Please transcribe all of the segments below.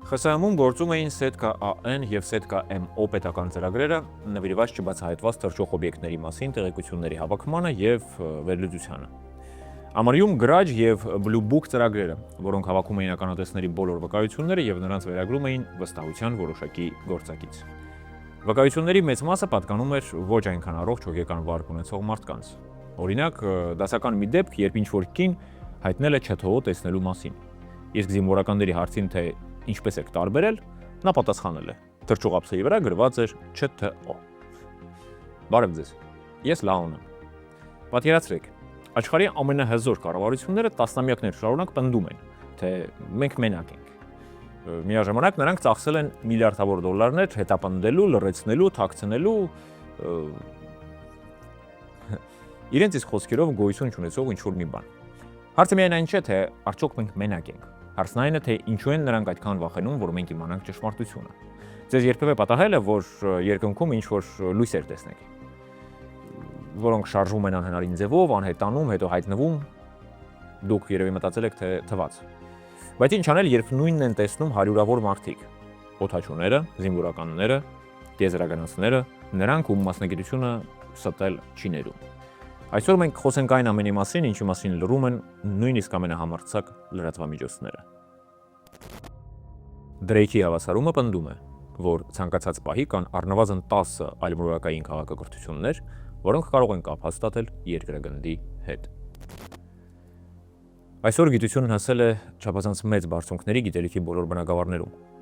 ԽՍՀՄ-ում գործում էին Սետկա ԱՆ և Սետկա ՄՕ պետական ծրագրերը նվիրված չբացահայտված թռչող օբյեկտների մասին տեղեկությունների հավաքմանը և վերլուծությանը։ Ամրիում Գրաջ և Blue Book ծրագրերը, որոնք հավաքում էին ականատեսների բոլոր վկայությունները և նրանց վերագրում էին վստահության որոշակի գործակից։ Վկայությունների մեծ մասը պատկանում էր ոչ այնքան առողջ հոգեկան վարք ունեցող մարդկանց։ Օրինակ, դասական մի դեպք, երբ ինչ-որ կին հայտնել է ՉԹՕ տեսնելու մասին, իսկ զինվորականների հարցին, թե ինչպես եք տարբերել, նա պատասխանել է. թռչող ափսեի վրա գրված էր ՉԹՕ։ Բարև ձեզ, ես Լաոն եմ։ Պատկերացրեք, աշխարհի ամենահզոր կառավարությունները տասնամյակներ շարունակ պնդում են, թե մենք մենակ ենք։ Միաժամանակ նրանք ծախսել են միլիարդավոր դոլարներ հետապնդելու, լռեցնելու, թաքցնելու իրենց իսկ խոսքերով գոյություն չունեցող ինչ-որ մի բան։ Հարցը միայն այն չէ, թե արդյոք մենք մենակ ենք։ Հարցն այն է, թե ինչու են նրանք այդքան վախենում, որ մենք իմանանք ճշմարտությունը։ Ձեզ երբևէ պատահել է, որ երկնքում ինչ-որ լույսեր տեսնեք, որոնք շարժվում են անհնարին ձևով, անհետանում, հետո հայտնվում, դուք երևի մտածել եք, թե թվաց։ Բայց ինչ անել, երբ նույնն են տեսնում հարյուրավոր մարդիկ, օդաչուները, զինվորականները, տիեզերագնացները, նրանք, ում մասնագիտությունը ստել չի ներում։ Այսօր մենք խոսենք այն ամենի մասին, ինչի մասին լռում են նույնիսկ ամենահամարձակ լրատվամիջոցները։ Դրեյքի հավասարումը պնդում է, որ ցանկացած պահի կան առնվազն 10 այլմոլորակային քաղաքակրթություններ, որոնք կարող են կապ հաստատել երկրագնդի հետ։ Այսօր գիտությունն հասել է չափազանց մեծ բարձունքների գիտելիքի բոլոր բնագավառներում։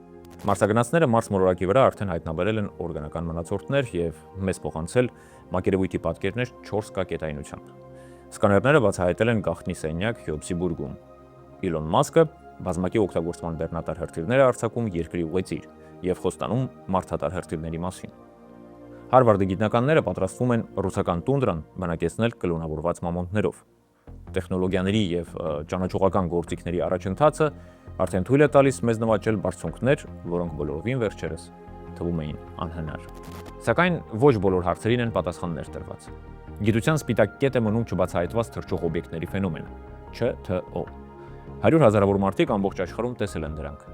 Մարսագնացները Մարս մոլորակի վրա արդեն հայտնաբերել են օրգանական մնացորդներ և մեզ փոխանցել մակերևույթի պատկերներ 4K կետայնությամբ։ Սկաներները բացահայտել են գաղտնի սենյակ Քեոպսի բուրգում։ Իլոն Մասկը բազմակի օգտագործման բեռնատար հրթիռներ է արձակում երկրի ուղեծիր և խոստանում մարդատար հրթիռների մասին։ Հարվարդի գիտնականները պատրաստվում են ռուսական տունդրան բնակեցնել կլոնավորված մամոնտներով։ Տեխնոլոգիաների և ճանաչողական գործիքների առաջընթացը արդեն թույլ է տալիս մեզ նվաճել բարձունքներ, որոնք բոլորովին վերջերս թվում էին անհնար։ Սակայն ոչ բոլոր հարցերին են պատասխաններ տրված։ Գիտության սպիտակ կետ է մնում չբացահայտված թռչող օբյեկտների ֆենոմենը՝ ՉԹՕ։ 100 հազարավոր մարդիկ ամբողջ աշխարհում տեսել են դրանք։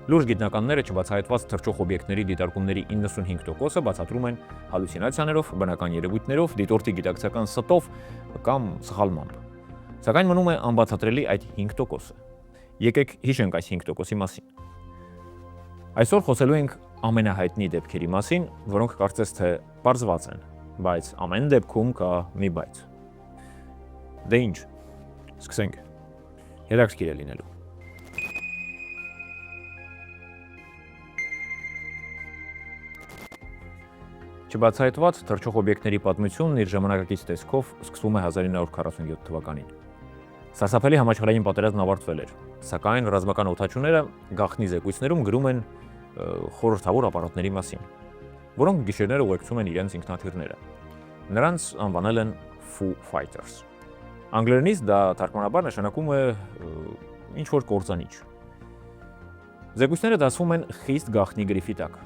Լուրջ գիտնականները չբացահայտված թռչող օբյեկտների դիտարկումների 95%-ը բացատրում են հալյուցինացիաներով, բնական երևույթներով, դիտորդի գիտակցական ստով կամ սխալմամբ։ Սակայն մնում է անբացատրելի այդ 5%-ը։ Եկեք հիշենք այս 5%-ի մասին։ Այսօր խոսելու ենք ամենահայտնի դեպքերի մասին, որոնք կարծես թե պարզված են, բայց ամեն դեպքում կա մի բայց։ Դե ինչ, սկսենք։ Հետաքրքիր է լինելու։ Չբացահայտված թռչող օբյեկտների պատմությունն իր ժամանակակից տեսքով սկսվում է 1947 թվականին։ Սարսափելի համաշխարհային պատերազմն ավարտվել էր, սակայն ռազմական օդաչուները գաղտնի զեկույցներում գրում են խորհրդավոր ապարատների մասին, որոնք գիշերները ուղեկցում են իրենց ինքնաթիռները։ Նրանց անվանել են Foo Fighters։ Անգլերենից դա թարգմանաբար նշանակում է ինչ-որ կործանիչ։ Զեկույցները դասվում են խիստ գաղտնի գրիֆի տակ։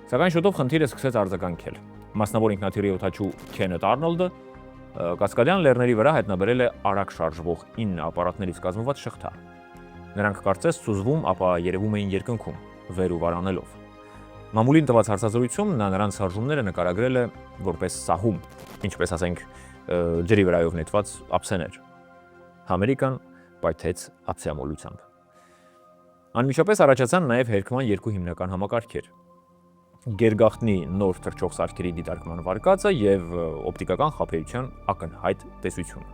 Սակայն շուտով խնդիրը սկսեց արձագանքել։ Մասնավոր ինքնաթիռի օդաչու Քենեթ Արնոլդը Կասկադյան լեռների վրա հայտնաբերել է արագ շարժվող 9 ապարատներից կազմված շղթա։ Նրանք կարծես սուզվում, ապա երևում էին երկնքում, վեր ու վար անելով։ Մամուլին տված հարցազրույցում նա նրանց շարժումները նկարագրել է որպես սահում, ինչպես ասենք ջրի վրայով նետված ափսեներ։ Ամերիկան պայթեց ափսեամոլությամբ։ Անմիջապես առաջացան նաև հերկման երկու հիմնական համակարգեր՝ գերգաղտնի նոր թռչող սարքերի դիտարկման վարկածը և օպտիկական խաբեության ակնհայտ տեսությունը։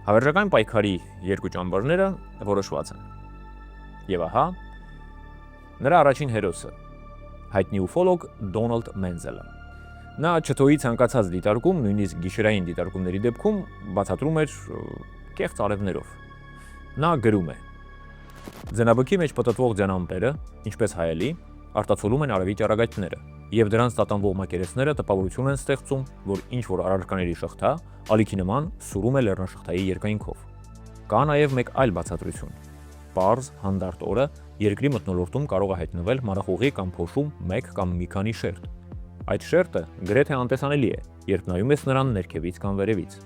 Հավերժական պայքարի երկու ճամբարները որոշված են։ Եվ ահա նրա առաջին հերոսը՝ հայտնի ուֆոլոգ Դոնալդ Մենզելը։ Նա ՉԹՕ-ի ցանկացած դիտարկում, նույնիսկ գիշերային դիտարկումների դեպքում բացատրում էր կեղծ արևներով։ Նա գրում է. Ձենաբքի մեջ պտտվող ձյանամպերը, ինչպես հայելի, արտացոլում են արևի ճառագայթները, և դրանց տատանվող մակերեսները տպավորություն են ստեղծում, որ ինչ-որ առարկաների շղթա ալիքի նման սուրում է լեռնաշղթայի երկայնքով։ Կա նաև մեկ այլ բացատրություն։ Պարզ, հանդարտ օրը երկրի մթնոլորտում կարող է հայտնվել մանրախողի կամ փոշու մեկ կամ մի քանի շերտ։ Այդ շերտը գրեթե անտեսանելի է, երբ նայում ես նրան ներքևից կամ վերևից,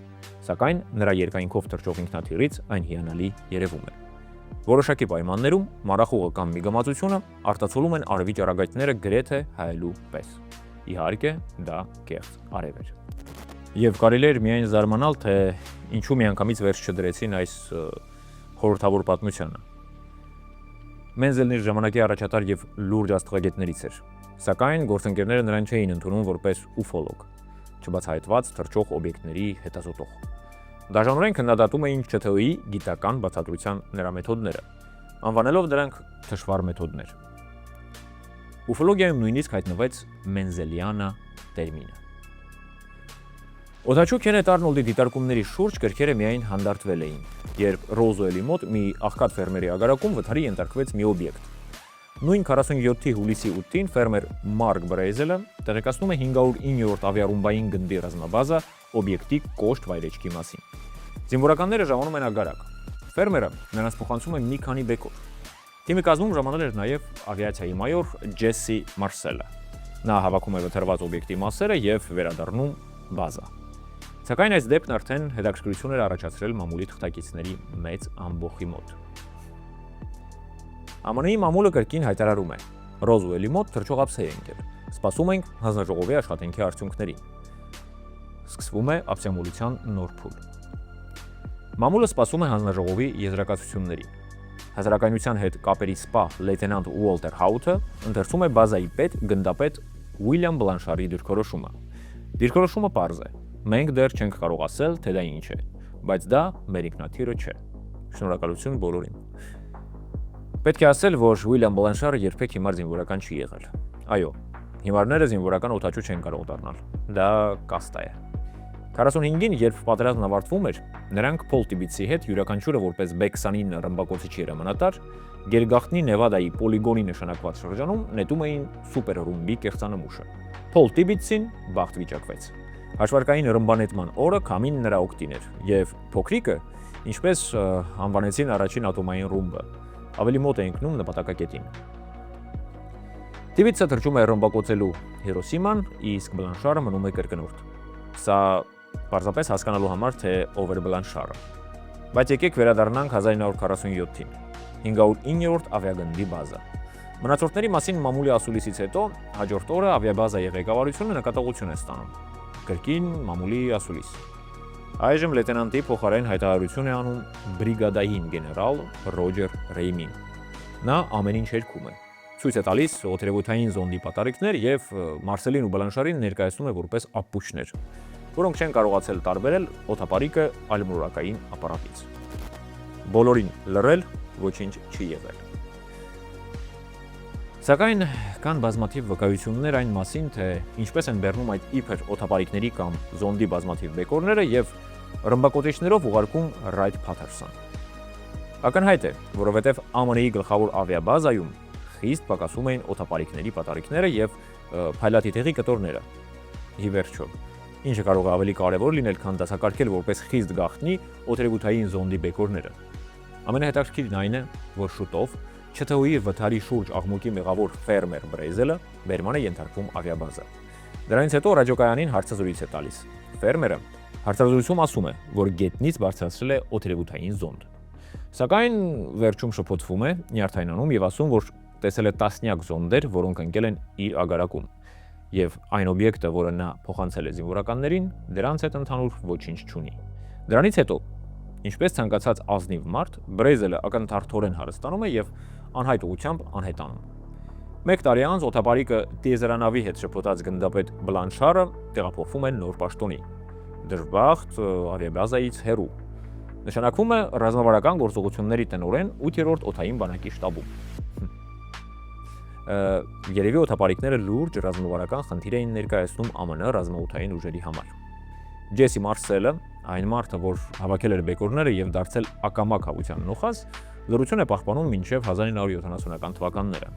սակայն նրա երկայնքով թռչող ինքնաթիռից այն հիանալի երևում է։ Որոշակի պայմաններում մառախուղը կամ միգամածությունը արտացոլում են արևի ճառագայթները գրեթե հայելու պես։ Իհարկե, դա կեղծ արև էր։ Եվ կարելի էր միայն զարմանալ, թե ինչու միանգամից վերջ չդրեցին այս խորհրդավոր պատմությանը։ Մենզելն իր ժամանակի առաջատար եւ լուրջ աստղագետներից էր, սակայն գործընկերները նրան չէին ընդունում որպես ուֆոլոգ, չբացահայտված թռչող օբյեկտների հետազոտող։ Դաժանորեն քննադատում էին ՉԹՕ-ի գիտական բացատրության նրա մեթոդները, անվանելով դրանք թշվառ մեթոդներ։ Ուֆոլոգիայում նույնիսկ հայտնվեց մենզելյանա տերմինը։ Օդաչու Քենեթ Արնոլդի դիտարկումների շուրջ գրքերը միայն հանդարտվել էին, երբ Ռոզուելի մոտ մի աղքատ ֆերմերի ագարակում վթարի ենթարկվեց մի օբյեկտ։ Նույն 47-ի հուլիսի 8-ին ֆերմեր Մարկ Բրեյզելը տեղեկացնում է 509-րդ ավիառումբային գնդի ռազմաբազա օբյեկտի կոշտ վայրեջքի մասին։ Զինվորականները ժամանում են ագարակ։ Ֆերմերը նրանց փոխանցում է մի քանի բեկոր։ Թիմի կազմում ժամանել էր նաև ավիացիայի մայոր Ջեսսի Մարսելը։ Նա հավաքում է վթարված օբյեկտի մասերը եւ վերադառնում բազա։ Սակայն այս դեպքն արդեն հետաքրքրություն էր առաջացրել մամուլի թղթակիցների մեծ ամբոխի մոտ։ ԱՄՆ-ի մամուլը կրկին հայտարարում է. Ռոզուելի մոտ թռչող ափսե է ընկել։ Սպասում ենք հանձնաժողովի աշխատանքի արդյունքներին։ Սկսվում է ափսյամոլության նոր փուլ։ Մամուլը սպասում է հանձնաժողովի եզրակացությունների։ Հասարակայնության հետ կապերի սպա լեյտենանտ Ուոլտեր Հաութը ընթերցում է բազայի պետ գնդապետ Ուիլյամ Բլանշարի դիրքորոշումը։ Դիրքորոշումը պարզ է։ Մենք դեռ չենք կարող ասել, թե դա ինչ է, բայց դա մեր ինքնաթիռը չէ։ Շնորհակալություն բոլորին։ Պետք է ասել, որ Ուիլյամ Բլանշարը երբեք հիմար զինվորական չի եղել։ Այո, հիմարները զինվորական օդաչու չեն կարող դառնալ։ Դա կաստա է։ 45-ին, երբ պատերազմն ավարտվում էր, նրանք Փոլ Տիբիցի հետ յուրաքանչյուրը որպես B-29 ռմբակոծիչի հրամանատար Գերգախտնի Նևադայի պոլիգոնի նշանակված շրջանում նետում էին սուպեր ռումբի կեղծանմուշը։ Փոլ Տիբիցին բախտ վիճակվեց։ Հաշվարկային ռմբանետման օրը քամին նրա օգտին էր, եւ փոքրիկը, ինչպես անվանեցին առաջին ատոմային ռումբը, ավելի մոտ է ընկնում նպատակակետին։ Տիբիցը թռչում է ռմբակոծելու Հիրոսիման, իսկ Բլանշարը մնում է կրկնորդ։ Սա պարզապես հասկանալու համար, թե ով էր Բլանշարը։ Բայց եկեք վերադառնանք 1947-ին, 509-րդ ավիագնդի բազա։ Մնացորդների մասին մամուլի ասուլիսից հետո հաջորդ օրը ավիաբազայի ղեկավարությունը նկատողություն է ստանում։ Կրկին մամուլի ասուլիս։ Այժմ լեյտենանտի փոխարեն հայտարարություն է անում բրիգադային գեներալ Ռոջեր Ռեյմին։ Նա ամեն ինչ հերքում է։ Ցույց է տալիս օդերևութային զոնդի պատարիկներ եւ Մարսելին ու Բլանշարին ներկայացնում է որպես ապուշներ, որոնք չեն կարողացել տարբերել օդապարիկը այլմոլորակային ապարատից։ Բոլորին լռել, ոչինչ չի եղել։ Սակայն կան բազմաթիվ վկայություններ այն մասին, թե ինչպես են բեռնում այդ իբր օդապարիկների կամ զոնդի բազմաթիվ բեկորները եւ ռմբակոծիչներով ուղարկում Ռայթ Փաթերսոն։ Ակնհայտ է, որովհետեւ ԱՄՆ-ի գլխավոր ավիաբազայում խիստ պակասում էին օդապարիկների պատարիկները եւ փայլատի տեղի կտորները։ Ի վերջո, ինչը կարող է ավելի կարևոր լինել, քան դասակարգել որպես խիստ գաղտնի օդերևութային զոնդի բեկորները։ Ամենահետաքրքիրն այն է, որ շուտով ՉԹՕ-ի վթարի շուրջ աղմուկի մեղավոր ֆերմեր Բրեյզելը բերման է ենթարկվում ավիաբազա։ Դրանից հետո ռադիոկայանին հարցազրույց է տալիս։ Ֆերմերը հարցազրույցում ասում է, որ գետնից բարձրացրել է օդերևութային զոնդ։ Սակայն վերջում շփոթվում է, նյարդայնանում եւ ասում, որ տեսել է տասնյակ զոնդեր, որոնք ընկել են իր ագարակում, եւ այն օբյեկտը, որը նա փոխանցել է զինվորականներին, դրանց հետ ընդհանուր ոչինչ չունի։ Դրանից հետո, ինչպես ցանկացած ազնիվ մարդ, Բրեյզելը ակնթարթորեն հարստանում է եւ անհայտ ուղությամբ անհետանում։ Մեկ տարի անց օդապարիկը տիեզերանավի հետ շփոթած գնդապետ Բլանշարը տեղափոխվում է նոր պաշտոնի։ Դժբախտ ավիաբազայից հեռու։ Նշանակվում է ռազմավարական գործողությունների տնօրեն 8-րդ օդային բանակի շտաբում։ Երևի օդապարիկները լուրջ ռազմավարական խնդիր էին ներկայացնում ԱՄՆ ռազմաօդային ուժերի համար։ Ջեսսի Մարսելը, այն մարդը, որ հավաքել էր բեկորները եւ դարձել ակամա քավության նոխազ, լրություն է պահպանում մինչև 1970-ական թվականները։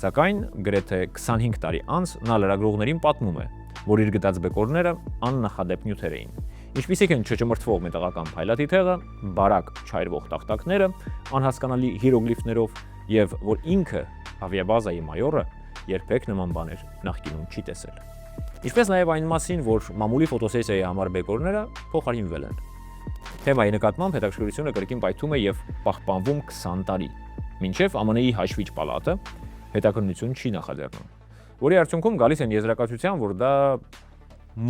Սակայն գրեթե 25 տարի անց նա լրագրողներին պատմում է, որ իր գտած բեկորները աննախադեպ նյութեր էին, ինչպիսիք են չճմրթվող մետաղական փայլատի թեղը, բարակ չայրվող տախտակները, անհասկանալի հիրոգլիֆներով եւ որ ինքը ավիաբազայի մայորը երբեք նման բաներ նախկինում չի տեսել։ Ինչպես նաև այն մասին, որ մամուլի ֆոտոսեսիայի համար բեկորները փոխարինվել են։ Թեմայի նկատմամբ հետաքրքրությունը կրկին պայթում է եւ պահպանվում 20 տարի, մինչեւ ԱՄՆ-ի հաշվիչ պալատը հետաքննություն չի նախաձեռնում, որի արդյունքում գալիս են եզրակացության, որ դա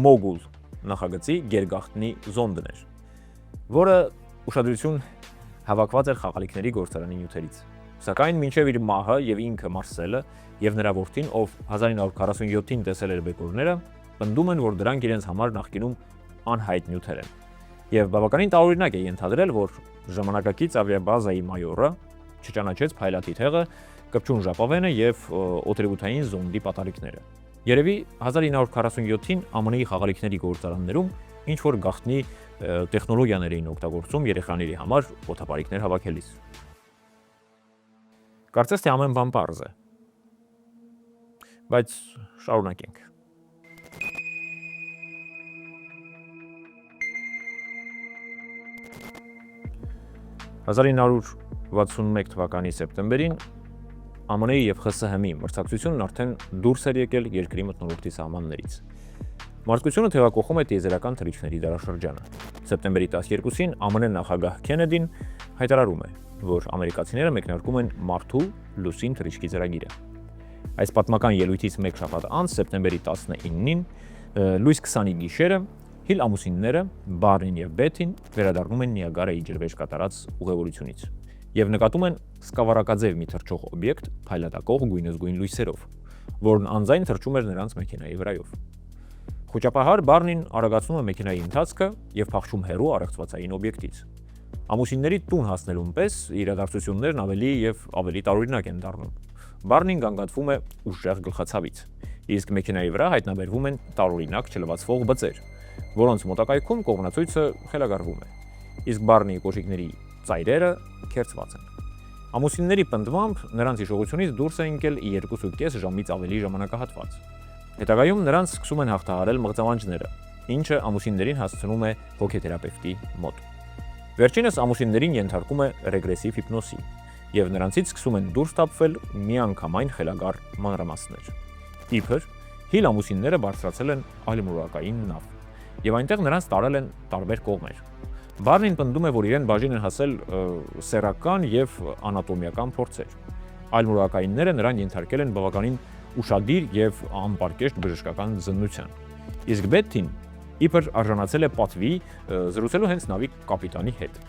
Մոգուլ նախագծի գերգաղտնի զոնդն էր, որը ուշադրություն հավաքված էր խաղալիքների գործարանի նյութերից։ Սակայն մինչև իր մահը եւ ինքը Մարսելը եւ նրա որդին, ով 1947-ին տեսել էր բեկորները, պնդում են, որ դրանք իրենց համար նախկինում անհայտ նյութեր են։ Եվ բավականին տարօրինակ է ենթադրել, որ ժամանակակից ավիաբազայի մայորը չճանաչեց փայլատի թեղը, կպչուն ժապավենը եւ օդերևութային զոնդի պատարիկները։ Երևի 1947-ին ԱՄՆ-ի խաղալիքների գործարաններում ինչ որ գաղտնի տեխնոլոգիաներ էին օգտագործում երեխաների համար օդապարիկներ հավաքելիս։ Կարծես թե ամեն բան պարզ է։ Բայց շարունակենք։ 1961 թվականի սեպտեմբերին ԱՄՆ-ի եւ ԽՍՀՄ-ի մրցակցությունն արդեն դուրս էր եկել երկրի մթնոլորտի սահմաններից։ Մարդկությունը թևակողում է տիեզերական թռիչքների դարաշրջանը։ Սեպտեմբերի 12-ին ԱՄՆ նախագահ Քենեդին հայտարարում է, որ ամերիկացիները մեկնարկում են մարդու լուսին թռիչքի ծրագիրը։ Այս պատմական ելույթից մեկ շաբաթ անց, սեպտեմբերի 19-ին, լույս 20-ի գիշերը Հիլ ամուսինները Բարնին եւ Բեթին վերադառնում են Նիագարայի ջրվեժ կատարած ուղևորությունից եւ նկատում են սկավառակաձև մի թռչող օբյեկտ փայլատակող գույնզգույն լույսերով, որն անձայն թռչում էր նրանց մեքենայի վրայով։ Խոճապահար Բարնին արագացնում է մեքենայի ընթացքը եւ փախչում հեռու առեղծվածային օբյեկտից։ Ամուսինների տուն հասնելուն պես իրադարձություններն ավելի եւ ավելի տարօրինակ են դառնում։ Բարնին գանգատվում է ուժեղ գլխացավից, իսկ մեքենայի վրա հայտնաբերվում են տարօրինակ չլվացվող բծեր, որոնց մոտակայքում կողմնացույցը խելագարվում է, իսկ Բարնիի կոշիկների ծայրերը քերծված են։ Ամուսինների պնդմամբ նրանց հիշողությունից դուրս է ընկել 2.5 ժամից ավելի ժամանակահատված։ Հետագայում նրանց սկսում են հաղթահարել մղձավանջները, ինչը ամուսիններին հասցնում է հոգեթերապևտի մոտ։ Վերջինս ամուսիններին ենթարկում է ռեգրեսիվ հիպնոսի, եւ նրանցից սկսում են դուրս թափվել միանգամայն խելագար մանրամասներ։ Իբր Հիլ ամուսինները բարձրացել են այլմոլորակային նավ, եւ այնտեղ նրանց տարել են տարբեր կողմեր։ Բարնին պնդում է, որ իրեն բաժին են հասել սեռական եւ անատոմիական փորձեր։ Այլմոլորակայինները նրան ենթարկել են բավականին ուշադիր եւ անպարկեշտ բժշկական զննության։ Իսկ Բեթին իբր արժանացել է պատվի զրուցելու հենց նավի կապիտանի հետ։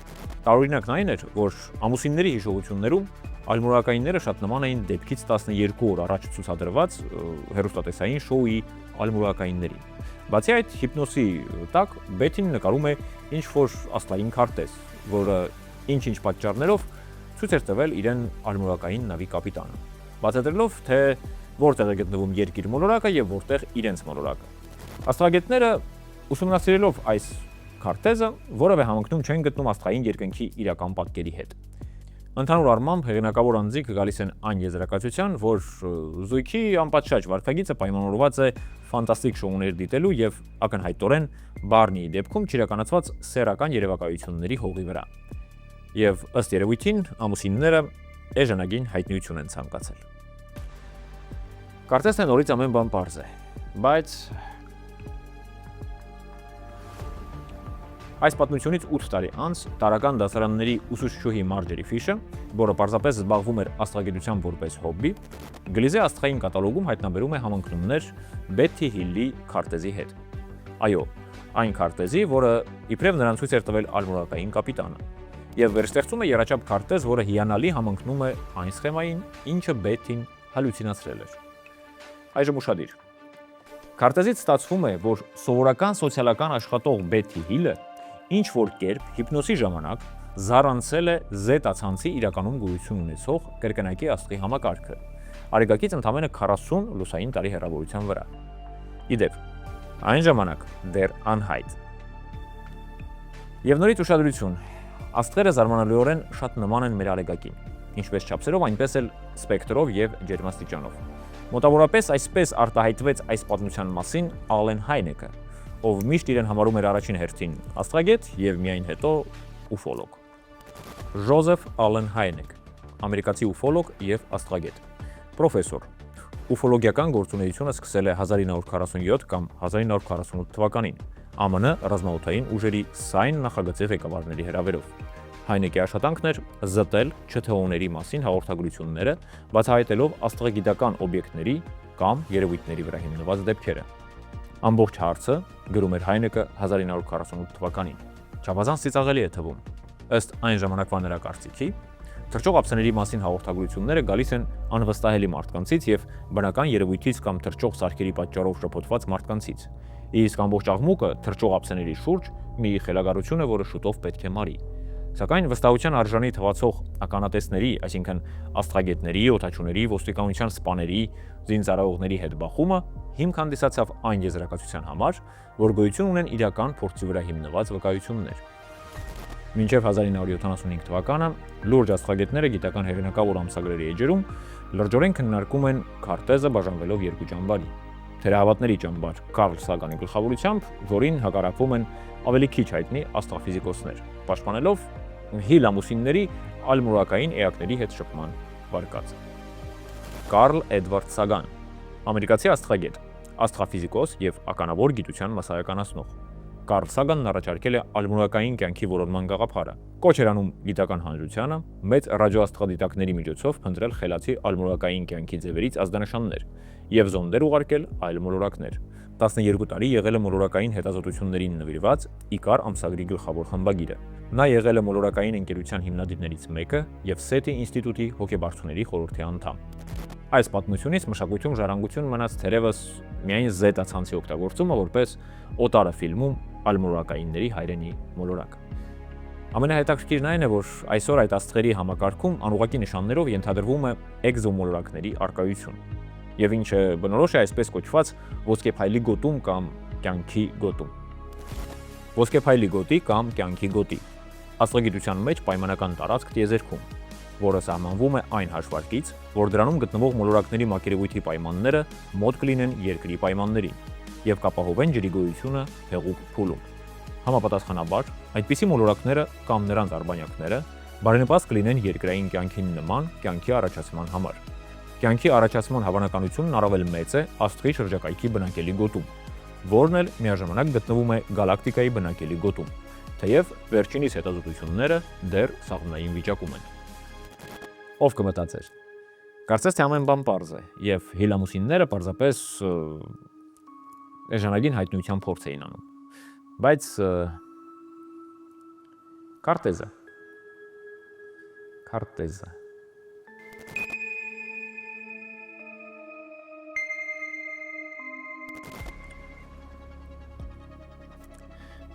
Տարօրինակն այն էր, որ ամուսինների հիշողություններում այլմոլորակայինները շատ նման էին դեպքից 12 օր առաջ ցուցադրված հեռուստատեսային շոուի այլմոլորակայիններին։ Բացի այդ, հիպնոսի տակ Բեթին նկարում է ինչ-որ աստղային քարտեզ, որը ինչ-ինչ պատճառներով ցույց էր տվել իրեն այլմոլորակային նավի կապիտանը, բացատրելով, թե որտեղ է գտնվում երկիր մոլորակը եւ որտեղ իրենց մոլորակը։ Աստղագետները ուսումնասիրելով այս քարտեզը որևէ համընկնում չեն գտնում աստղային երկնքի իրական պատկերի հետ։ Ընդհանուր առմամբ հեղինակավոր անձիկ գալիս են այն եզրակացության, որ զույգի անպատշաճ վարքագիծը պայմանավորված է ֆանտաստիկ շոուներ դիտելու եւ ակնհայտորեն Բարնիի դեպքում չիրականացված սեռական երևակայությունների հողի վրա։ Եվ ըստ երևույթին ամուսինները էժանագին հայտնիություն են ցանկացել։ Կարծես թե նորից ամեն բան պարզ է, բայց այս պատմությունից 8 տարի անց տարական դասարանների ուսուցչուհի Մարջերի Ֆիշը, որը պարզապես զբաղվում էր աստղագիտությամբ որպես հոբբի, Գլիզե աստղային կատալոգում հայտնաբերում է համընկնումներ Բեթի Հիլի քարտեզի հետ։ Այո, այն քարտեզի, որը իբրև նրան ցույց էր տվել այլմոլորակային կապիտանը, եւ վերստեղծում է եռաչափ քարտեզ, որը հիանալի համընկնում է այն սխեմային, ինչը Բեթին հալյուցինացրել էր։ Այժմ ուշադիր։ Քարտեզից ստացվում է, որ սովորական սոցիալական աշխատող Բեթի Հիլը ինչ որ կերպ հիպնոսի ժամանակ զառանցել է Z-ցանցի իրականում գոյություն ունեցող կրկնակի աստղի համակարգը, արեգակից ընդամենը 40 լուսային տարի հեռավորության վրա։ Իդեպ, այն ժամանակ դեռ անհայտ։ Եվ նորից ուշադրություն, աստղերը զարմանալիորեն շատ նման են մեր արեգակին, ինչպես չափսերով, այնպես էլ սպեկտրով եւ ջերմաստիճանով։ Մոտավորապես այսպես արտահայտվեց այս պատմության մասին Ալեն Հայնեկը, ով միշտ իրեն համարում էր առաջին հերթին աստղագետ եւ միայն հետո ուֆոլոգ։ Ջոզեֆ Ալեն Հայնեկ, ամերիկացի ուֆոլոգ եւ աստղագետ, պրոֆեսոր։ Ուֆոլոգիական գործունեությունը սկսել է 1947 կամ 1948 թվականին, ԱՄՆ ռազմաօդային ուժերի սայն նախագծի ղեկավարների հրավերով։ Հայնեկի աշխատանքն էր զտել ՉԹՕ-ների մասին հաղորդագրությունները, բացահայտելով աստղագիտական օբյեկտների կամ երևույթների վրա հիմնված դեպքերը։ Ամբողջ հարցը, գրում էր Հայնեկը 1948 թվականին, չափազանց ծիծաղելի է թվում։ Ըստ այն ժամանակվա նրա կարծիքի, թռչող ափսեների մասին հաղորդագրությունները գալիս են անվստահելի մարդկանցից եւ բնական երևույթից կամ թռչող սարքերի պատճառով շփոթված մարդկանցից։ Իսկ ամբողջ աղմուկը թռչող ափսեների շուրջ մի խելագարություն է, որը շուտով պետք է մարի։ Սակայն վստահության արժանի թվացող ականատեսների, այսինքն աստղագետների, օդաչուների, ոստիկանության սպաների, զինծառայողների հետ բախումը հիմք հանդիսացավ այն եզրակացության համար, որ գոյություն ունեն իրական փորձի վրա հիմնված վկայություններ։ Մինչև 1975 թվականը լուրջ աստղագետները գիտական հեղինակավոր ամսագրերի էջերում լրջորեն քննարկում են քարտեզը բաժանվելով երկու ճամբարի։ Թերահավատների ճամբար Կարլ Սագանի գլխավորությամբ, որին հակառակվում են ավելի քիչ հայտնի աստղաֆիզիկոսներ, պաշտպանելով հիլ ամուսինների ալմուրակային էակների հետ շփման վարկածը։ Կարլ Էդվարդ Սագան, ամերիկացի աստղագետ, աստղաֆիզիկոս եւ ականավոր գիտության մասսայականացնող։ Կարլ Սագանն առաջարկել է ալմուրակային կյանքի որոնման գաղափարը։ Կոչ էր անում գիտական հանրությանը մեծ ռադիոաստղադիտակների միջոցով փնտրել խելացի ալմուրակային կյանքի ձևերից ազդանշաններ եւ զոնդեր ուղարկել այլ մոլորակներ։ 12 տարի եղել է մոլորակային հետազոտություններին նվիրված Իկար ամսագրի գլխավոր խմբագիրը։ Նա եղել է մոլորակային ընկերության հիմնադիրներից մեկը եւ Սետի ինստիտուտի հոգեբարձուների խորհրդի անդամ։ Այս պատմությունից մշակույթում ժառանգություն մնաց թերևս միայն Զետա ցանցի օգտագործումը որպես օտարը ֆիլմում ալմուրակայինների հայրենի մոլորակ։ Ամենահետաքրքիրն այն է, որ այսօր այդ աստղերի համակարգում անուղղակի նշաններով ենթադրվում է էկզոմոլորակների առկայություն, եւ ինչը բնորոշ է այսպես կոչված ոսկեփայլի գոտում կամ կյանքի գոտում։ Ոսկեփայլի գոտի կամ կյանքի գոտի աստղագիտության մեջ պայմանական տարածք տիեզերքում, որը սահմանվում է այն հաշվարկից, որ դրանում գտնվող մոլորակների մակերևույթի պայմանները մոտ կլինեն երկրի պայմաններին եւ կապահովեն ջրի գոյությունը հեղուկ փուլում։ Համապատասխանաբար, այդպիսի մոլորակները կամ նրանց արբանյակները բարենպաստ կլինեն երկրային կյանքին նման կյանքի առաջացման համար։ Կյանքի առաջացման հավանականությունն առավել մեծ է աստղի շրջակայքի բնակելի գոտում, որն էլ միաժամանակ գտնվում է գալակտիկայի բնակելի գոտում, թեև վերջինիս հետազոտությունները դեռ սաղմնային վիճակում են։ Ով կմտածեր։ Կարծես թե ամեն բան պարզ է, եւ հիլամուսինները պարզապես էժանագին հայտնության փորձ էին անում։ Բայց քարտեզը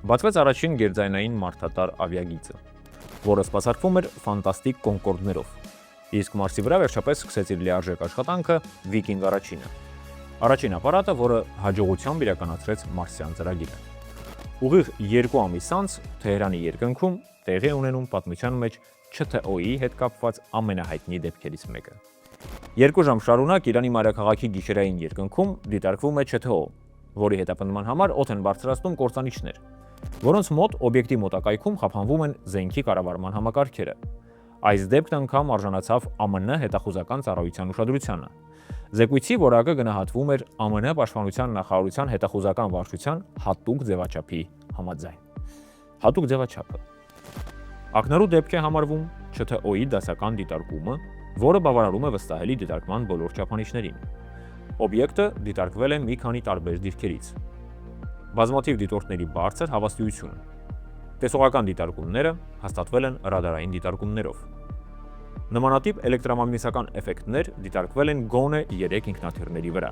Բացվեց առաջին գերձայնային մարդատար ավիագիծը, որը սպասարկվում էր ֆանտաստիկ կոնկորդներով, իսկ Մարսի վրա վերջապես սկսեց իր լիարժեք աշխատանքը Վիկինգ առաջինը, առաջին ապարատը, որը հաջողությամբ իրականացրեց մարսյան ծրագիրը։ Ուղիղ 2 ամիս անց Թեհրանի երկնքում տեղի ունենում պատմության մեջ ՉԹՕ-ի հետ կապված ամենահայտնի դեպքերից մեկը։ 2 ժամ շարունակ Իրանի մայրաքաղաքի գիշերային երկնքում դիտարկվում է ՉԹՕ, որի հետապնդման համար օդ են բարձրացնում կործանիչներ, որոնց մոտ օբյեկտի մոտակայքում խափանվում են զենքի կառավարման համակարգերը։ Այս դեպքն անգամ արժանացավ ԱՄՆ հետախուզական ծառայության ուշադրությանը։ Զեկույցի որակը գնահատվում էր ԱՄՆ պաշտպանության նախարարության հետախուզական վարչության հատուկ ձևաչափի համաձայն։ Հատուկ ձևաչափը ակնառու դեպք է համարվում ՉԹՕ-ի դասական դիտարկումը, որը բավարարում է վստահելի դիտարկման բոլոր չափանիշներին։ Օբյեկտը դիտարկվել է մի քանի տարբեր դիրքերից։ Բազմաթիվ դիտորդների բարձր հավաստիություն։ Տեսողական դիտարկումները հաստատվել են ռադարային դիտարկումներով։ Նմանատիպ էլեկտրամագնիսական էֆեկտներ դիտարկվել են գոնե 3 ինքնաթիռների վրա։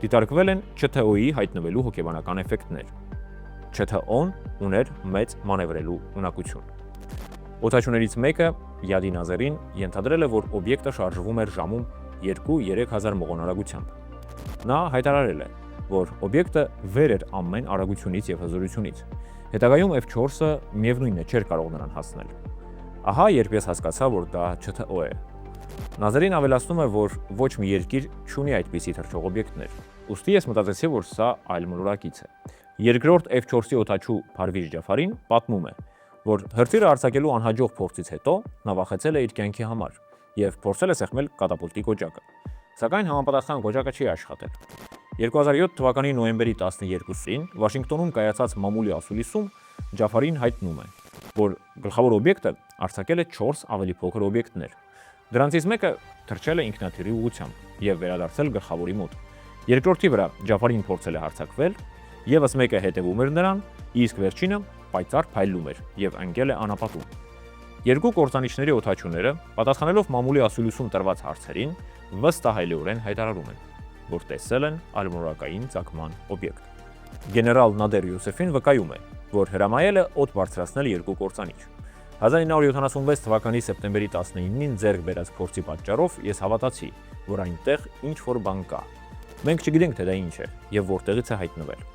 Դիտարկվել են ՉԹՕ-ի հայտնվելու հոգեբանական էֆեկտներ։ ՉԹՕ-ն ուներ մեծ մանևրելու ունակություն։ Օդաչուներից մեկը Յադի Նազերին ենթադրել է, որ օբյեկտը շարժվում էր ժամում 2-3 հազար մղոն արագությամբ։ Նա հայտարարել է, որ օբյեկտը վեր էր ամեն արագությունից եւ հզորությունից։ Հետագայում F4-ը միևնույնն է չէր կարող նրան հասնել։ Ահա երբ ես հասկացա, որ դա ՉԹՕ է։ Նազերին ավելացնում է, որ ոչ մի երկիր չունի այդպիսի թռչող օբյեկտներ։ Ուստի ես մտածեցի, որ սա այլ մոլորակից է։ Երկրորդ F4-ի օդաչու Փարվիզ Ջաֆարին պատմում է, որ հրթիռը արձակելու անհաջող փորձից հետո նա վախեցել է իր կյանքի համար եւ փորձել է սեղմել կատապուլտի կոճակը։ Սակայն համապատասխան կոճակը չի աշխատել։ 2007 թվականի նոյեմբերի 12-ին Վաշինգտոնում կայացած մամուլի ասուլիսում Ջաֆարին հայտնում է, որ գլխավոր օբյեկտը արձակել է 4 ավելի փոքր օբյեկտներ։ Դրանցից մեկը թռչել է ինքնաթիռի ուղղությամբ եւ վերադարձել գլխավորի մոտ։ Երկրորդի վրա Ջաֆարին փորձել է հարձակվել, եւս մեկը հետևում էր նրան, իսկ վերջինը պայծառ փայլում էր եւ ընկել է անապատում։ Երկու կործանիչների օդաչուները, պատասխանելով մամուլի ասուլիսում տրված հարցերին, վստահելիորեն հայտարարում են, որ տեսել են ալմորակային ծագման օբյեկտ։ Գեներալ Նադեր Յոսեֆին վկայում է, որ հրամայել է օդ բարձրացնել երկու կործանիչ։ 1976 թվականի սեպտեմբերի 19-ին ձեռք բերած փորձի պատճառով ես հավատացի, որ այնտեղ ինչ-որ բան կա։ Մենք չգիտենք, թե դա ինչ է եւ որտեղից է հայտնվել։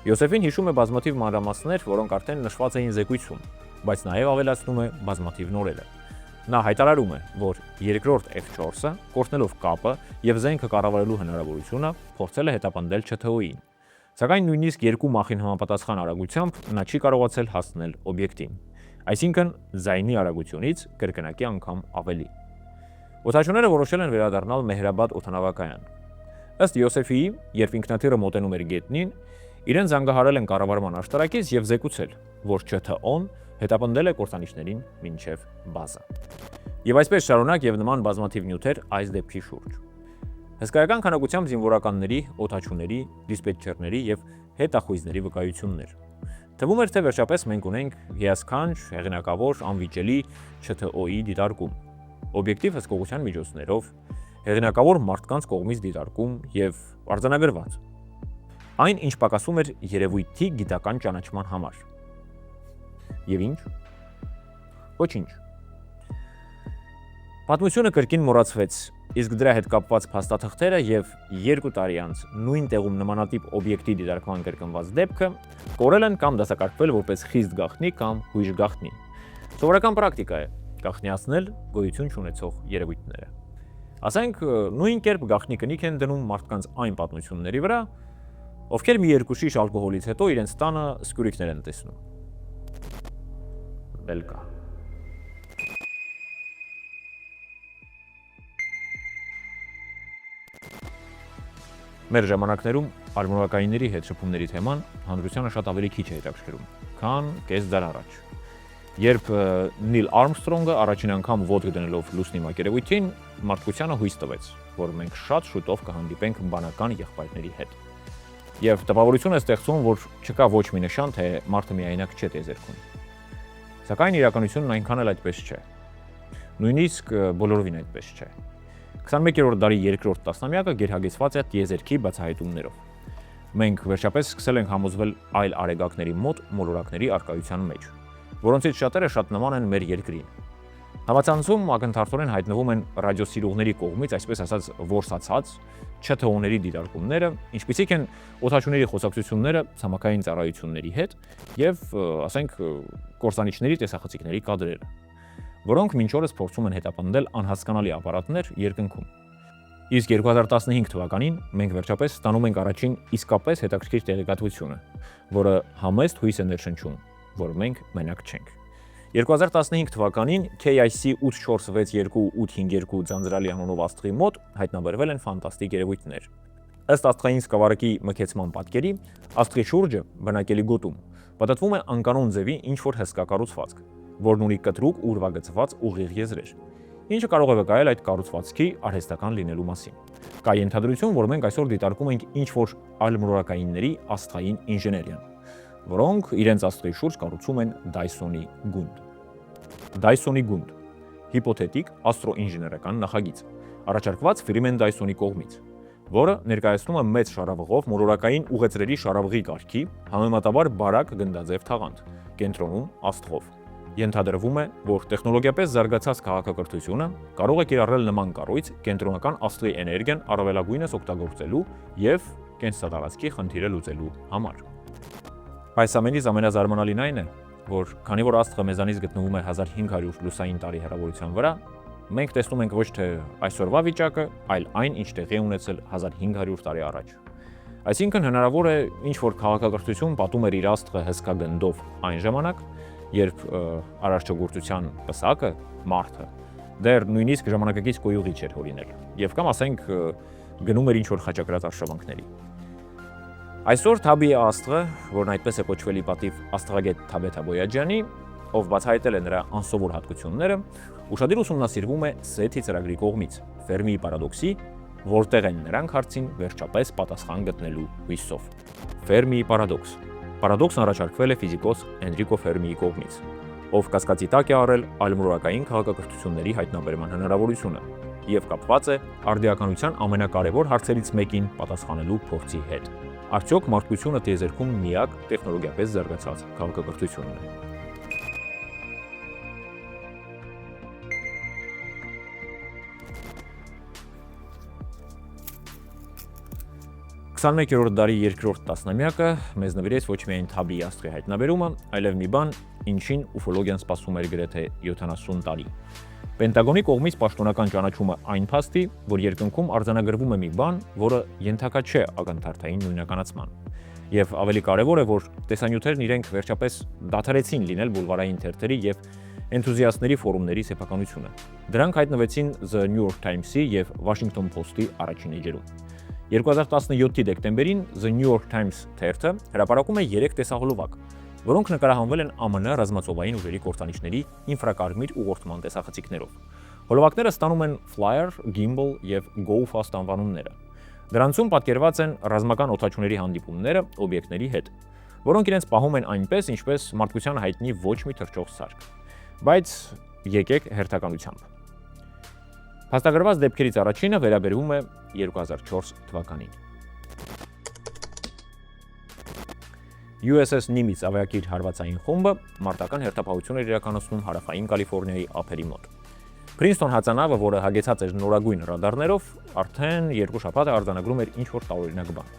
Յոսեֆին հիշում է բազմաթիվ մանրամասներ, որոնք արդեն նշված էին զեկույցում, բայց նաեւ ավելացնում է բազմաթիվ նորերը։ Նա հայտարարում է, որ երկրորդ F4-ը, կորցնելով կապը եւ զենքը կառավարելու հնարավորությունը, փորձել է հետապնդել ՉԹՕ-ին։ Սակայն նույնիսկ երկու մախին համապատասխան արագությամբ նա չի կարողացել հասնել օբյեկտին, այսինքն ձայնի արագությունից կրկնակի անգամ ավելի։ Օդաչուները որոշել են վերադառնալ Մեհրաբադ օդանավակայան։ Ըստ Յոսեֆիի, երբ ինքնաթիռը մոտենում էր գետնին, իրեն զանգահարել են կառավարման աշտարակից եւ զեկուցել, որ ՉԹՕ-ն հետապնդել է կործանիչներին մինչև բազա։ Եվ այսպես շարունակ եւ նման բազմաթիվ նյութեր այս դեպքի շուրջ։ Հսկայական քանակությամբ զինվորականների, օդաչուների, դիսպետչերների եւ հետախույզների վկայություններ։ Թվում էր, թե վերջապես մենք ունենք հիասքանչ, հեղինակավոր, անվիճելի ՉԹՕ-ի դիտարկում, օբյեկտիվ հսկողության միջոցներով, հեղինակավոր մարդկանց կողմից դիտարկում եւ արձանագրված։ Այն, ինչ պակասում էր երևույթի գիտական ճանաչման համար։ Եվ ինչ? Ոչինչ։ Պատմությունը կրկին մոռացվեց, իսկ դրա հետ կապված փաստաթղթերը եւ 2 տարի անց նույն տեղում նմանատիպ օբյեկտի դիտարկման կրկնված դեպքը կորել են կամ դասակարգվել որպես խիստ գաղտնի կամ հույժ գաղտնի։ Սովորական պրակտիկա է գաղտնիացնել գոյություն չունեցող երևույթները։ Ասենք, նույն կերպ գաղտնի կնիք են դնում մարդկանց այն պատմությունների վրա, ովքեր մի երկու շիշ ալկոհոլից հետո իրենց տանը սկյուրիկներ են տեսնում։ Բելկա։ Մեր ժամանակներում ալմորակայինների հետ շփումների թեման հանրությանը շատ ավելի քիչ է հետաքրքրում, քան կես դար առաջ։ Երբ Նիլ Արմսթրոնգը առաջին անգամ ոտք դնելով լուսնի մակերևույթին, մարդկությանը հույս տվեց, որ մենք շատ շուտով կհանդիպենք բանական եղբայրների հետ։ Եվ տպավորություն է ստեղծում, որ չկա ոչ մի նշան, թե մարդը միայնակ չէ տիեզերքում։ Սակայն իրականությունն այնքան էլ այդպես չէ։ Նույնիսկ բոլորովին այդպես չէ։ 21-րդ դարի երկրորդ տասնամյակը գերհագեցված է տիեզերքի բացահայտումներով։ Մենք վերջապես սկսել ենք համոզվել այլ արեգակների մոտ մոլորակների առկայության մեջ, որոնցից շատերը շատ նման են մեր երկրին։ Համացանցում ակնթարթորեն հայտնվում են ռադիոսիրողների կողմից, այսպես ասած, որսացած ՉԹՕ-ների դիտարկումները, ինչպիսիք են օդաչուների խոսակցությունները ցամաքային ծառայությունների հետ եւ, ասենք, կործանիչների տեսախցիկների կադրերը, որոնք մինչ օրս փորձում են հետապնդել անհասկանալի ապարատներ երկնքում։ Իսկ 2015 թվականին մենք վերջապես ստանում ենք առաջին իսկապես հետաքրքիր տեղեկատվությունը, որը համեստ հույս է ներշնչում, որ մենք մենակ չենք։ 2015 թվականին KIC 8462-852 ձանձրալի անունով աստղի մոտ հայտնաբերվել են ֆանտաստիկ երևույթներ։ Ըստ աստղային սկավառակի մքեցման պատկերի, աստղի շուրջը բնակելի գոտում պատտվում է անկանոն ձևի ինչ-որ հսկա կառուցվածք, որն ունի կտրուկ ուրվագծված ուղիղ եզրեր, ինչը կարող է վկայել այդ կառուցվածքի արհեստական լինելու մասին։ Կա ենթադրություն, որ մենք այսօր դիտարկում ենք ինչ-որ ալմորակայինների աստղային ինժեներիան, որոնք իրենց աստղի շուրջ կառուցում են Դայսոնի գունդ։ Դայսոնի գունդ, հիպոթետիկ աստրոինժեներական նախագիծ, առաջարկված Ֆրիմեն Դայսոնի կողմից, որը ներկայացնում է մեծ շարավղով մոլորակային ուղեծրերի շարավղի կարգի համեմատաբար բարակ գնդաձև թաղանթ, կենտրոնում աստղով։ Ենթադրվում է, որ տեխնոլոգիապես զարգացած քաղաքակրթությունը կարող է կիրառել նման կառույց կենտրոնական աստղի էներգիան առավելագույնս օգտագործելու եւ կենսատարածքի խնդիրը լուծելու համար։ Այս ամենից ամենազարմանալին այն է, որ քանի որ աստղը մեզանից գտնվում է 1500 լուսային տարի հեռավորության վրա, մենք տեսնում ենք ոչ թե այսօրվա վիճակը, այլ այն, ինչ տեղի է ունեցել 1500 տարի առաջ։ Այսինքն հնարավոր է ինչ-որ քաղաքակրթություն պատում էր իր աստղը հսկա գնդով այն ժամանակ, երբ արարչագործության պսակը, մարդը, դեռ նույնիսկ ժամանակակից կոյուղի չէր հորինել, եւ կամ ասենք գնում էր ինչ-որ խաչակրած արշավանքների։ Այսօր Թաբիի աստղը, որն այդպես է կոչվել ի պատիվ աստղագետ Թաբեթ Աբոյաջյանի, ով բացահայտել է նրա անսովոր հատկությունները, ուշադիր ուսումնասիրվում է Սեթի ծրագրի կողմից, Ֆերմիի պարադոքսի, որտեղ են նրանք հարցին վերջապես պատասխան գտնելու հույսով։ Ֆերմիի պարադոքս։ Պարադոքսն առաջարկվել է ֆիզիկոս Էնրիկո Ֆերմիի կողմից, ով կասկածի տակ է առել այլմոլորակային քաղաքակրթությունների հայտնաբերման հնարավորությունը եւ կապված է արդիականության ամենակարևոր հարցերից մեկին պատասխանելու փորձի հետ։ Արդյոք մարդկությունը տիեզերքում միակ տեխնոլոգիապես զարգացած քաղաքակրթությունն է։ 21-րդ դարի երկրորդ տասնամյակը մեզ նվիրեց ոչ միայն Թաբիի աստղի հայտնաբերումը, այլև մի բան, ինչին ուֆոլոգիան սպասում էր գրեթե 70 տարի։ Պենտագոնի կողմից պաշտոնական ճանաչումը այն փաստի, որ երկնքում արձանագրվում է մի բան, որը ենթակա չէ ակնթարթային նույնականացման։ Եվ ավելի կարևոր է, որ տեսանյութերն իրենք վերջապես դադարեցին լինել բուլվարային թերթերի եւ էնթուզիաստների ֆորումների սեփականությունը։ Դրանք հայտնվեցին The New York Times-ի եւ Washington Post-ի առաջին էջերում։ 2017-ի դեկտեմբերին The New York Times թերթը հրապարակում է 3 տեսահոլովակ, որոնք նկարահանվել են ԱՄՆ ռազմածովային ուժերի կործանիչների ինֆրակարմիր ուղղորդման տեսախցիկներով։ Հոլովակները ստանում են Flyer, Gimbal եւ Go Fast անվանումները։ Դրանցում պատկերված են ռազմական օդաչուների հանդիպումները օբյեկտների հետ, որոնք իրենց պահում են այնպես, ինչպես մարդկության հայտնի ոչ մի թռչող սարք։ Բայց եկեք հերթականությամբ։ Փաստագրված դեպքերից առաջինը վերաբերվում է 2004 թվականին։ USS Nimitz ավիակիր հարվածային խումբը մարտական հերթապահություն էր իրականացնում հարավային Կալիֆոռնիայի ափերի մոտ։ Princeton հածանավը, որը հագեցած էր նորագույն ռադարներով, արդեն 2 շաբաթ արձանագրում էր ինչ-որ տարօրինակ բան։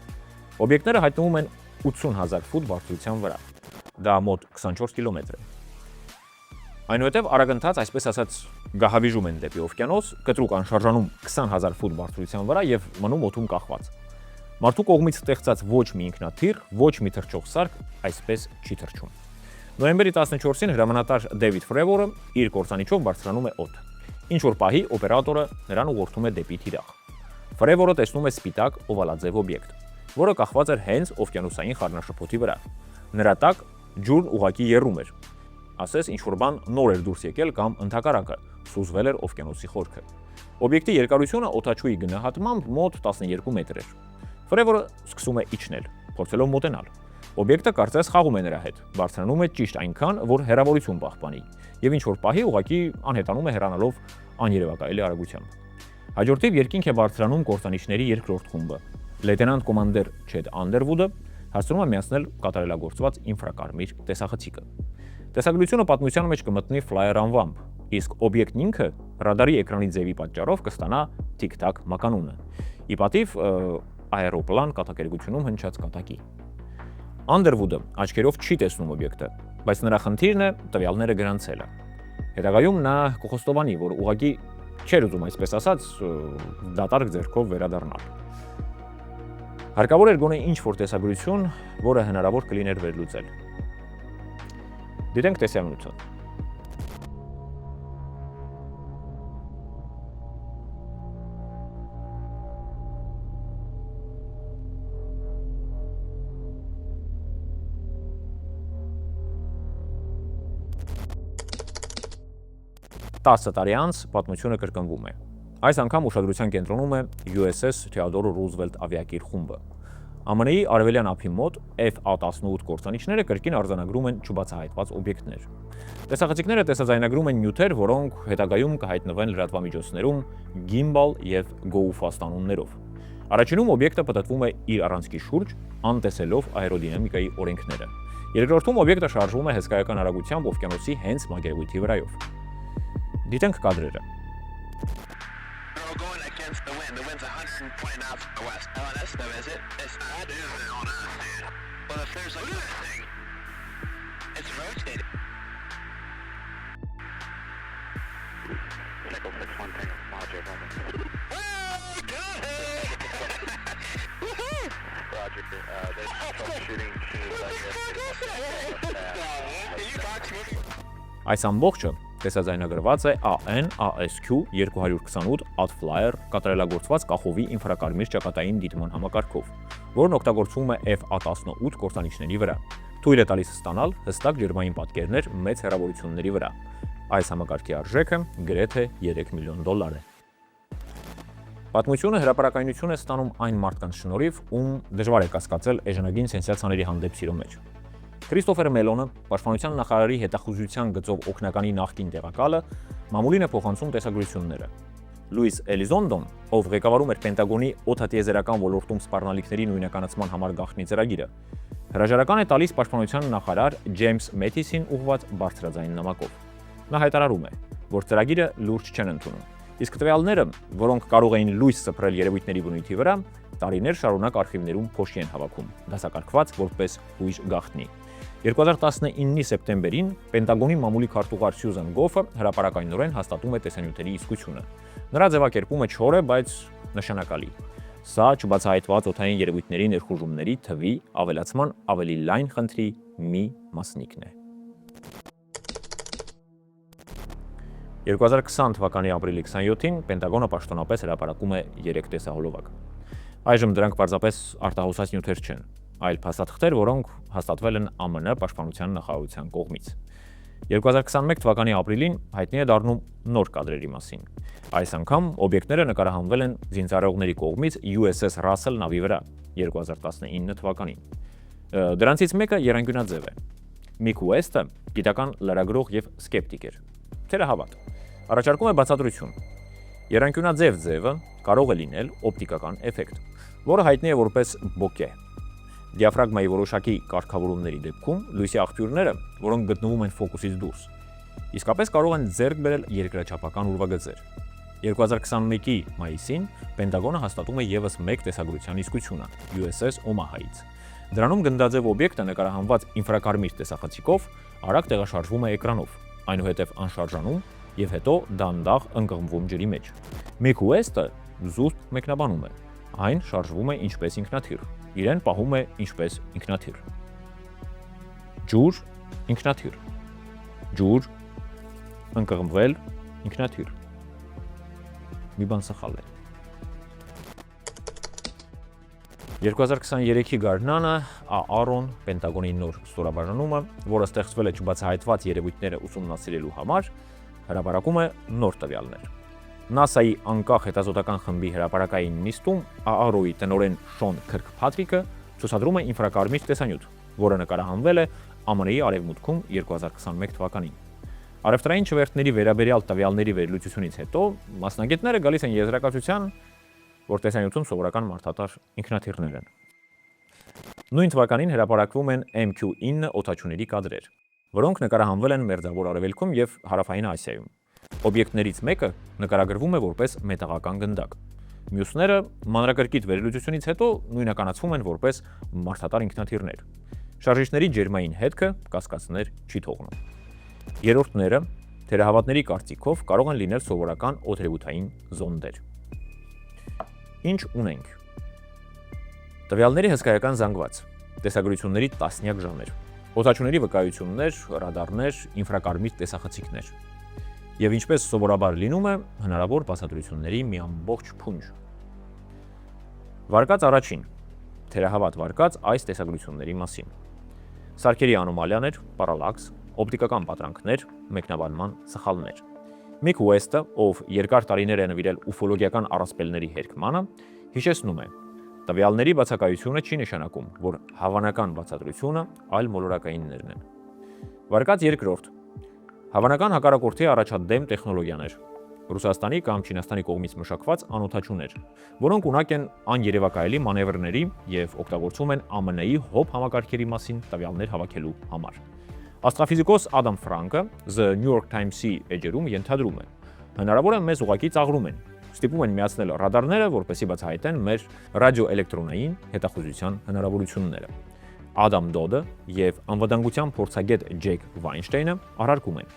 Օբյեկտները հայտնվում են 80,000 ֆուտ բարձրության վրա։ Դա մոտ 24 կիլոմետր է։ Այնուհետև արագընթաց, այսպես ասած, գահավիժում են դեպի օվկիանոս, կտրուկ անշարժանում 20,000 ֆուտ բարձրության վրա եւ մնում օդում կախված։ Մարդու կողմից ստեղծած ոչ մի ինքնաթիռ, ոչ մի թռչող սարք այսպես չի թռչում։ Նոյեմբերի 14-ին հրամանատար Դեվիդ Ֆրևորը իր կործանիչով բարձրանում է օդ։ Ինչ-որ պահի օպերատորը նրան ուղղորդում է դեպի թիրախ։ Ֆրևորը տեսնում է սպիտակ օվալաձև օբյեկտ, որը կախված էր հենց օվկիանոսային խառնաշփոթի վրա։ Նրա տակ ջուրն ուղղակի եռում էր։ Ասես ինչ-որ բան նոր էր դուրս եկել կամ ընդհակառակը սուզվել էր օվկիանոսի խորքը։ Օբյեկտի երկարությունը օդաչուի գնահատմամբ մոտ 12 մետր էր։ Ֆրևորը սկսում է իջնել, փորձելով մոտենալ։ Օբյեկտը կարծես խաղում է նրա հետ, բարձրանում է ճիշտ այնքան, որ հեռավորություն պահպանի, եւ ինչ-որ պահի ուղղակի անհետանում է հեռանալով աներևակայելի արագությամբ։ Հաջորդիվ երկինք է բարձրանում կործանիչների երկրորդ խումբը։ Լեյտենանտ կոմանդեր Չեդ Անդերվուդը հասցնում է միացնել կատարելագործված ինֆրակարմիր տեսախցիկը։ Տեսագրությունը պատմության մեջ կմտնի Flyer անվամբ, իսկ օբյեկտն ինքը ռադարի էկրանի ձևի պատճառով կստանա Tic-Tac մականունը, ի պատիվ աերոպլան կատակերգությունում հնչած կատակի։ Անդերվուդը աչքերով չի տեսնում օբյեկտը, բայց նրա խնդիրն է տվյալները գրանցելը։ Հետագայում նա կխոստովանի, որ ուղղակի չէր ուզում, այսպես ասած, դատարկ ձեռքով վերադառնալ։ Հարկավոր էր գոնե ինչ-որ տեսագրություն, որը հնարավոր կլիներ վերլուծել։ Դիտենք տեսանյութը։ Տասը տարի անց պատմությունը կրկնվում է։ Այս անգամ ուշադրության կենտրոնում է USS Theodore Roosevelt ավիակիր խումբը։ ԱՄՆ-ի արևելյան ափի մոտ F-A-18 կործանիչները կրկին արձանագրում են չբացահայտված օբյեկտներ։ Տեսախցիկները տեսաձայնագրում են նյութեր, որոնք հետագայում կհայտնվեն լրատվամիջոցներում Gimbal եւ Go Fast անուններով։ Առաջինում օբյեկտը պտտվում է իր առանցքի շուրջ, անտեսելով աերոդինամիկայի օրենքները։ Երկրորդում օբյեկտը շարժվում է հսկայական արագությամբ օվկիանոսի հենց մակերևույթի վրայով։ Դիտենք կադրերը։ Այս ամբողջը տեսաձայնագրված է AN ASQ 228 AdFlyer կատարելագործված կախովի ինֆրակարմիր ճակատային դիտման համակարգով, որն օգտագործվում է F-A18 կործանիչների վրա։ Թույլ է տալիս ստանալ հստակ ջերմային պատկերներ մեծ հեռավորությունների վրա։ Այս համակարգի արժեքը գրեթե $3 միլիոն է։ Պատմությունը հրապարակայնություն է ստանում այն մարդկանց շնորհիվ, ում դժվար է կասկածել էժանագին սենսացիաների հանդեպ սիրո մեջ։ Քրիստոֆեր Մելոնը, Պաշտպանության նախարարի հետախուզության գծով օգնականի նախկին տեղակալը, մամուլին է փոխանցում տեսագրությունները։ Լուիս Էլիզոնդոն, ով ղեկավարում էր Պենտագոնի օդատիեզերական ոլորտում սպառնալիքների նույնականացման համար գաղտնի ծրագիրը, հրաժարական է տալիս Պաշտպանության նախարար Ջեյմս Մեթիսին ուղղված բարձրաձայն նամակով։ Նա հայտարարում է, որ ծրագիրը լուրջ չեն ընդունում, իսկ տվյալները, որոնք կարող էին լույս սփռել երևույթների բնույթի վրա, տարիներ շարունակ արխիվներում փոշի են հավաքում, դասակարգված որպես հույժ գաղտնի։ 2019-ի սեպտեմբերին Պենտագոնի մամուլի քարտուղար Սյուզան Գոֆը հրապարակայնորեն հաստատում է տեսանյութերի իսկությունը։ Նրա ձևակերպումը չոր է, բայց նշանակալի։ Սա չբացահայտված օդային երևույթների ներխուժումների թվի ավելացման ավելի լայն խնդրի մի մասնիկն է։ 2020 թվականի ապրիլի 27-ին Պենտագոնը պաշտոնապես հրապարակում է 3 տեսահոլովակ։ Այժմ դրանք պարզապես արտահոսած նյութեր չեն, այլ փաստաթղթեր, որոնք հաստատվել են ԱՄՆ Պաշտպանության նախարարության կողմից։ 2021 թվականի ապրիլին հայտնի է դառնում նոր կադրերի մասին։ Այս անգամ օբյեկտները նկարահանվել են զինծառայողների կողմից USS Russell նավի վրա 2019 թվականին։ Դրանցից մեկը եռանկյունաձև է։ Միք Ուեսթը գիտական լրագրող եւ սկեպտիկ էր։ Թերահավատ։ Առաջարկում է բացատրություն։ Եռանկյունաձև ձևը կարող է լինել օպտիկական էֆեկտ, որը հայտնի է որպես բոկե։ Դիաֆրագմայի որոշակի կարգավորումների դեպքում լույսի աղբյուրները, որոնք գտնվում են ֆոկուսից դուրս, իսկապես կարող են ձեռք բերել երկրաչափական ուրվագծեր։ 2021-ի մայիսին Պենտագոնը հաստատում է ևս մեկ տեսագրության իսկությունը USS Omaha-ից։ Դրանում գնդաձև օբյեկտը նկարահանված ինֆրակարմիր տեսախցիկով արագ տեղաշարժվում է էկրանով, այնուհետև անշարժանում եւ հետո դանդաղ ընկղմվում ջրի մեջ։ Միք Ուեսթը զուսպ մեկնաբանում է։ Այն շարժվում է ինչպես ինքնաթիռ, իրեն պահում է ինչպես ինքնաթիռ։ Ջուր, ինքնաթիռ։ Ջուր, ընկղմվել, ինքնաթիռ։ Մի բան սխալ է։ 2023-ի գարնանը Aaron Պենտագոնի նոր ստորաբաժանումը, որը ստեղծվել է չբացահայտված երևույթները ուսումնասիրելու համար, հրապարակում է նոր տվյալներ։ NASA-ի անկախ հետազոտական խմբի հրապարակային նիստում AARO-ի տնօրեն Շոն Քըրքփաթրիկը ցուցադրում է ինֆրակարմիր տեսանյութ, որը նկարահանվել է ԱՄՆ-ի արևմուտքում 2021 թվականին։ Առևտրային չվերթների վերաբերյալ տվյալների վերլուծությունից հետո մասնագետները գալիս են եզրակացության, որ տեսանյութում սովորական մարդատար ինքնաթիռներ են։ Նույն թվականին հրապարակվում են MQ-9 օդաչուների կադրեր, որոնք նկարահանվել են Մերձավոր Արևելքում եւ Հարավային Ասիայում։ Օբյեկտներից մեկը նկարագրվում է որպես մետաղական գնդակ։ Մյուսները մանրակրկիտ վերլուծությունից հետո նույնականացվում են որպես մարդատար ինքնաթիռներ։ Շարժիչների ջերմային հետքը կասկածներ չի թողնում։ Երրորդները թերահավատների կարծիքով կարող են լինել սովորական օդերևութային զոնդեր։ Ինչ ունենք։ Տվյալների հսկայական զանգված, տեսագրությունների տասնյակ ժանր, օդաչուների վկայություններ, ռադարներ, ինֆրակարմիր տեսախցիկներ։ Եվ ինչպես սովորաբար լինում է, հնարավոր բացատրությունների մի ամբողջ փունջ։ Վարկած առաջին, թերահավատ վարկած այս տեսագրությունների մասին։ Սարքերի անոմալիաներ, պարալաքս, օպտիկական պատրանքներ, մեկնաբանման սխալներ։ Միք Ուեսթը, ով երկար տարիներ է նվիրել ուֆոլոգիական առասպելների հերկմանը, հիշեցնում է. տվյալների բացակայությունը չի նշանակում, որ հավանական բացատրությունը այլ մոլորակայիններն են։ Վարկած երկրորդ. հավանական հակառակորդի առաջադեմ տեխնոլոգիաներ, Ռուսաստանի կամ Չինաստանի կողմից մշակված անօդաչուներ, որոնք ունակ են աներևակայելի մանևրների եւ օգտագործվում են ԱՄՆ-ի հոբ համակարգերի մասին տվյալներ հավաքելու համար։ Աստրոֆիզիկոս Ադամ Ֆրանկը The New York Times-ի էջերում ենթադրում է. հնարավոր է մեզ ուղղակի ծաղրում են, ստիպում են միացնել ռադարները, որպեսզի բացահայտեն մեր ռադիոէլեկտրոնային հետախուզության հնարավորությունները։ Ադամ Դոդը եւ անվտանգության փորձագետ Ջեք Վայնշտեյնը առարկում են.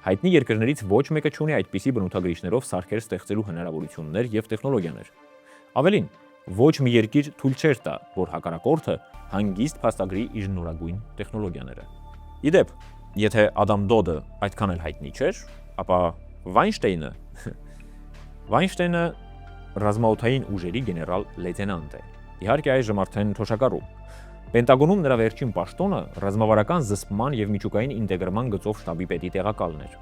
հայտնի երկրներից ոչ մեկը չունի այդպիսի բնութագրիչներով սարքեր ստեղծելու հնարավորություններ եւ տեխնոլոգիաներ։ Ավելին, ոչ մի երկիր թույլ չէր տա, որ հակառակորդը հանգիստ փաստագրի իր նորագույն տեխնոլոգիաները։ Իդեպ, եթե Ադամ Դոդը այդքան էլ հայտնի չէր, ապա Վայնշտեյնը ռազմաօդային ուժերի գեներալ լեյտենանտ է։ Իհարկե այժմ արդեն թոշակառու։ Պենտագոնում նրա վերջին պաշտոնը ռազմավարական զսպման եւ միջուկային ինտեգրման գծով շտաբի պետի տեղակալն էր։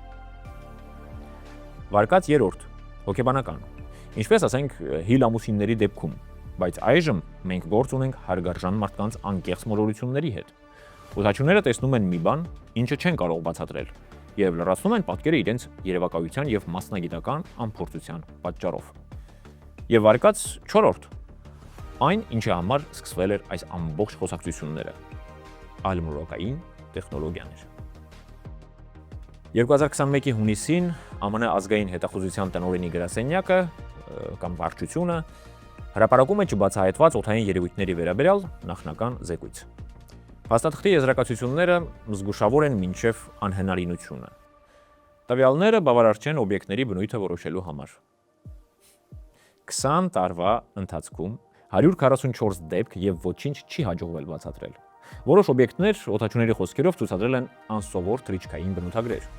Վարկած 3. Հոգեբանական։ Ինչպես ասենք հիլ ամուսինների դեպքում, բայց այժմ մենք գործ ունենք հարգարժան մարդկանց անկեղծ մոլորությունների հետ։ Օդաչուները տեսնում են մի բան, ինչը չեն կարող բացատրել, եւ լրացնում են պատկերը իրենց երևակայության եւ մասնագիտական անփորձության պատճառով։ Եվ վարկած 4. Այն, ինչի համար սկսվել էր այս ամբողջ խոսակցությունները՝ այլմոլորակային տեխնոլոգիաներ։ 2021-ի հունիսին ԱՄՆ ազգային հետախուզության տնօրենի գրասենյակը կամ վարչությունը հրապարակում է չբացահայտված օդային երևույթների վերաբերյալ նախնական զեկույց։ Փաստաթղթի եզրակացությունները զգուշավոր են մինչև անհնարինությունը։ Տվյալները բավարար չեն օբյեկտների բնույթը որոշելու համար։ 20 տարվա ընթացքում 144 դեպք եւ ոչինչ չի հաջողվել բացատրել։ Որոշ օբյեկտներ օդաչուների խոսքերով ցուցադրել են անսովոր թռիչքային բնութագրեր։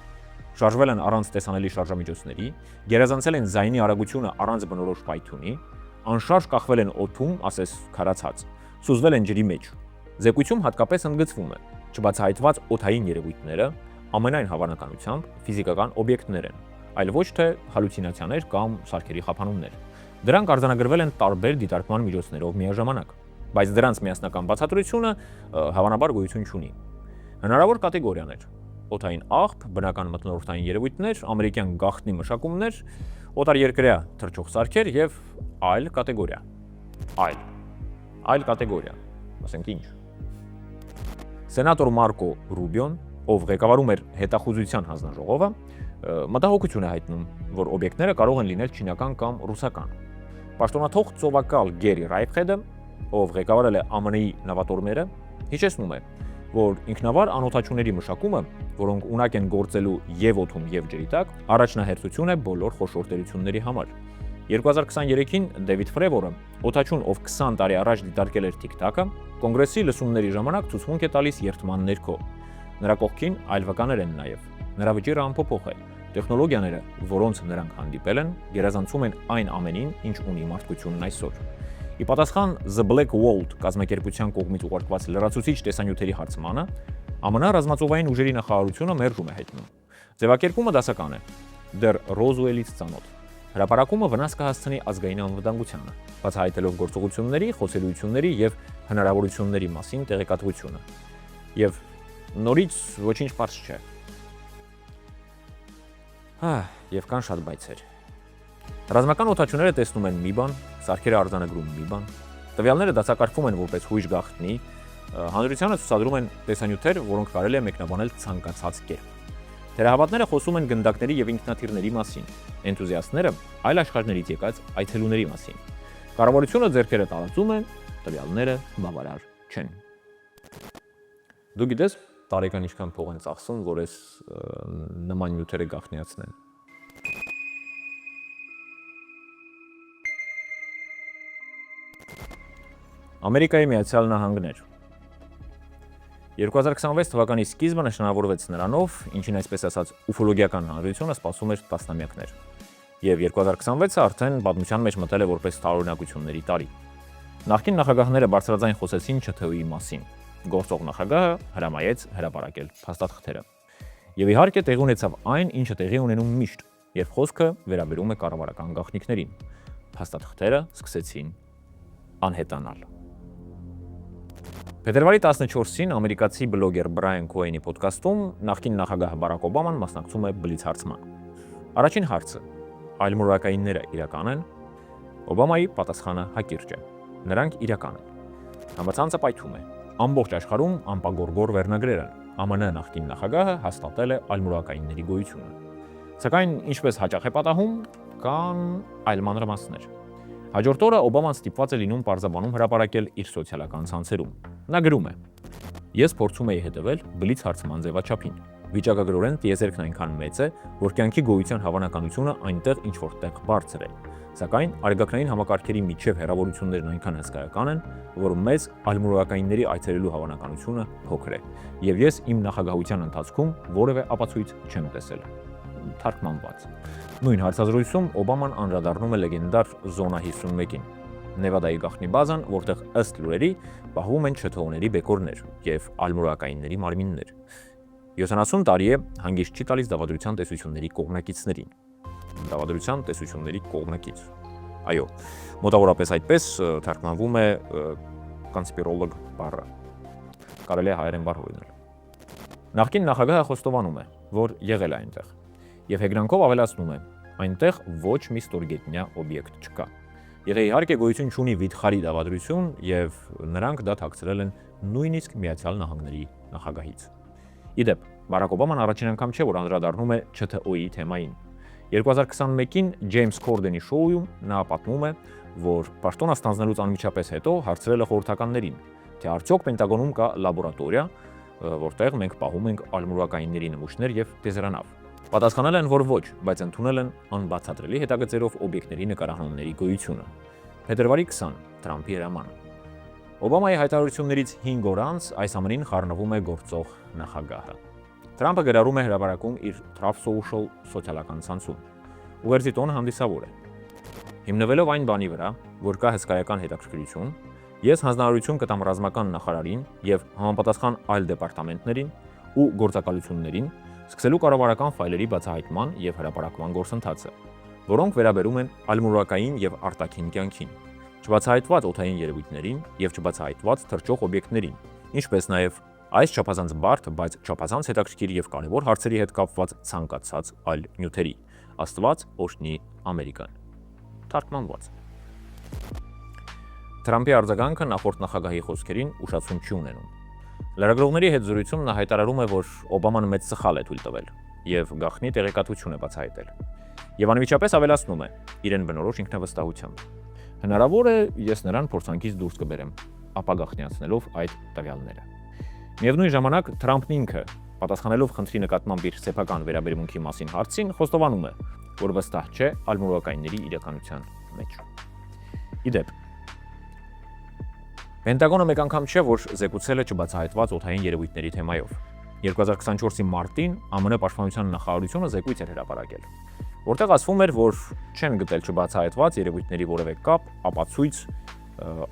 Շարժվել են առանց տեսանելի շարժամիջոցների, գերազանցել են ձայնի արագությունը առանց բնորոշ պայթյունի, անշարժ կախվել են օդում, ասես քարացած, սուզվել են ջրի մեջ։ Զեկույցում հատկապես ընդգծվում է, չբացահայտված օդային երևույթները ամենայն հավանականությամբ ֆիզիկական օբյեկտներ են, այլ ոչ թե հալյուցինացիաներ կամ սարքերի խափանումներ։ Դրանք արձանագրվել են տարբեր դիտարկման միջոցներով միաժամանակ, բայց դրանց միասնական բացատրությունը հավանաբար գոյություն չունի։ Հնարավոր կատեգորիաներ՝ օդային աղբ, բնական մթնոլորտային երևույթներ, ամերիկյան գաղտնի մշակումներ, օտարերկրյա թռչող սարքեր եւ այլ կատեգորիա։ Այլ կատեգորիա, ասենք ինչ։ Սենատոր Մարկո Ռուբիոն, ով ղեկավարում էր հետախուզության հանձնաժողովը, մտահոգություն է հայտնում, որ օբյեկտները կարող են լինել չինական կամ ռուսական։ Պաշտոնաթող ծովակալ Գերի Ռայփխեդը, ով ղեկավարել է ԱՄՆ-ի նավատորմերը, հիշեցնում է, որ ինքնավար անօդաչուների մշակումը, որոնք ունակ են գործելու եւ օդում եւ ջրի տակ, առաջնահերթություն է բոլոր խոշոր տերությունների համար։ 2023-ին Դեվիդ Ֆրևորը, օդաչուն, ով 20 տարի առաջ դիտարկել էր TikTok-ը, կոնգրեսի լսումների ժամանակ ցուցմունք է տալիս երթման ներքո։ Նրա կողքին այլ վկաներ են նաեւ։ Նրա վճիռը անփոփոխ է։ Տեխնոլոգիաները, որոնց նրանք հանդիպել են, գերազանցում են այն ամենին, ինչ ունի մարդկությունն այսօր։ Ի պատասխան The Black World կազմակերպության կողմից ուղարկված լրացուցիչ տեսանյութերի հարցմանը, ԱՄՆ ռազմածովային ուժերի նախարարությունը մերժում է հայտնում։ Ձևակերպումը դասական է, դեռ Ռոզուելից ծանոթ։ Հրապարակումը վնաս կհասցնի ազգային անվտանգությանը, բացահայտելով գործողությունների, խոցելույությունների եւ հնարավորությունների մասին տեղեկատվությունը։ Եվ նորից ոչինչ պարզ չէ։ Եվ կան շատ բայցեր։ Ռազմական օդաչուները տեսնում են մի բան, սարքերը արձանագրում մի բան, տվյալները դասակարգվում են որպես հույժ գաղտնի, հանրությանը ցուցադրում են տեսանյութեր, որոնք կարելի է մեկնաբանել ցանկացած կերպ։ Թերահավատները խոսում են գնդակների եւ ինքնաթիռների մասին, էնտուզիաստները այլ աշխարհներից եկած այցելուների մասին։ Կառավարությունը ձեռքերը տարածում է, տվյալները բավարար չեն։ Դու գիտես, տարեկան ինչքան փող են ծախսում, որ այս նման նյութերը գաղտնիացնեն։ Ամերիկայի Միացյալ Նահանգներ 2026 թվականի սկիզբը նշանավորվեց նրանով, ինչին այսպես ասած ուֆոլոգիական հանրությունը սպասում էր տասնամյակներ, եւ 2026-ը արդեն պատմության մեջ մտել է որպես տարօրինակությունների տարի։ Նախկին նախագահները բարձրաձայն խոսեցին ՉԹՕ-ի մասին, գործող նախագահը հրամայեց հրապարակել փաստաթղթերը։ Եվ իհարկե տեղի ունեցավ այն, ինչը տեղի ունենում միշտ, երբ խոսքը վերաբերում է կառավարական գաղտնիքներին։ Փաստաթղթերը սկսեցին անհետանալ։ Փետրվարի 14-ին ամերիկացի բլոգեր Բրայան Քոենի ոդքասթում նախկին նախագահ Բարակ Օբաման մասնակցում է բլից հարցման։ Առաջին հարցը՝ այլմոլորակայինները իրական են։ Օբամայի պատասխանը հակիրճ է։ Նրանք իրական են։ Համացանցը պայթում է։ Ամբողջ աշխարհում անպագորգոր վերնագրեր են։ ԱՄՆ նախկին նախագահը հաստատել է այլմոլորակայինների գոյությունը։ Սակայն ինչպես հաճախ է պատահում, կան այլ մանրամասներ։ Հաջորդ օրը Օբաման ստիպված է լինում պարզաբանում հրապարակել իր սոցիալական ցանցերում։ Նա գրում է. Ես փորձում եի հետևել բլից հարցման ձևաչափին։ Վիճակագրորեն տիեզերքն այնքան մեծ է, որ կյանքի գոյության հավանականությունը այնտեղ ինչ-որտեղ բարձր է։ Սակայն արեգակնային համակարգերի միջև հեռավորություններն այնքան հսկայական են, որ մեծ այլմոլորակայինների այցելելու հավանականությունը փոքր է։ Եվ ես իմ նախագահության ընթացքում որևէ ապացույց չեմ տեսել։ թարգմանված։ Նույն հարցազրույցում Օբաման անդրադառնում է լեգենդար Զոնա 51-ին, Նևադայի գաղտնի բազան, որտեղ ըստ լուրերի պահվում են ՉԹՕ-ների բեկորներ եւ ալմուրակայինների մարմիններ։ 70 տարի է հանգիստ չի տալիս դավադրության տեսությունների կողմնակիցներին։ Դավադրության տեսությունների կողմնակից։ Այո, մոտավորապես այդպես թարգմանվում է կոնսպիրոլոգ բառը։ Կարելի է հայերեն բառ հորինել։ Նախկին նախագահը խոստովանում է, որ եղել է այնտեղ, եւ հեգրանքով ավելացնում է, այնտեղ ոչ մի ստորգետնյա օբյեկտ չկա։ Եթե իհարկե գոյություն չունի վիթխարի դավադրություն եւ նրանք դա թաքցրել են նույնիսկ Միացյալ Նահանգների նախագահից։ Իդեպ, Բարակ Օբաման առաջին անգամ չէ, որ անդրադառնում է ՉԹՕ-ի թեմային։ 2021-ին Ջեյմս Քորդենի շոուում նա պատմում է, որ պաշտոնը ստանձնելուց անմիջապես հետո հարցրել է խորհրդականներին, թե արդյոք Պենտագոնում կա լաբորատորիա, որտեղ մենք պահում ենք ալմուրակայինների նմուշներ եւ տեզերանավ։ Պատասխանել են, որ ոչ, բայց ընդունել են անբացատրելի հետագծերով օբյեկտների նկարահանումների գոյությունը։ Փետրվարի 20 Թրամփի հրամանը։ Օբամայի հայտարարություններից 5 օր անց այս ամենին խառնվում է գործող նախագահը։ Թրամփը գրառում է հրապարակում իր Truth Social սոցիալական ցանցում։ Ուղերձի տոնը հանդիսավոր է։ Հիմնվելով այն բանի վրա, որ կա հսկայական հետաքրքրություն, ես հանձնարարություն կտամ ռազմական նախարարին եւ համապատասխան այլ դեպարտամենտներին ու գործակալություններին սկսելու կառավարական ֆայլերի բացահայտման եւ հրապարակման գործընթացը, որոնք վերաբերում են ալմուրակային եւ արտաքին կյանքին, չբացահայտված օդային երևույթներին եւ չբացահայտված թռչող օբյեկտներին, ինչպես նաեւ այս չափազանց բարդ, բայց չափազանց հետաքրքիր եւ կարեւոր հարցերի հետ կապված ցանկացած այլ նյութերի։ Աստված օրհնի Ամերիկան։ Թարգմանված։ Թրամփի արձագանքը նախորդ նախագահի խոսքերին ուշացում չի ունենում։ Լրագրողների հետ զրույցում նա հայտարարում է, որ Օբաման մեծ սխալ է թույլ տվել եւ գաղտնի տեղեկատվություն է բացահայտել։ Եվ անմիջապես ավելացնում է իրեն բնորոշ ինքնավստահությամբ։ Հնարավոր է ես նրան փորձանքից դուրս կբերեմ, ապա գաղտնիացնելով այդ տվյալները։ Միևնույն ժամանակ Թրամփն ինքը, պատասխանելով խնդրի նկատմամբ իր սեփական վերաբերմունքի մասին հարցին, խոստովանում է, որ վստահ չէ ալմուրակայինների իրականության մեջ։ Իդեպ, Պենտագոնը մեկ անգամ չէ, որ զեկուցել է չբացահայտված օդային երևույթների թեմայով։ 2024-ի մարտին ԱՄՆ պաշտպանության նախարարությունը զեկույց էր հրապարակել, որտեղ ասվում էր, որ չեն գտել չբացահայտված երևույթների որևէ կապ ապացույց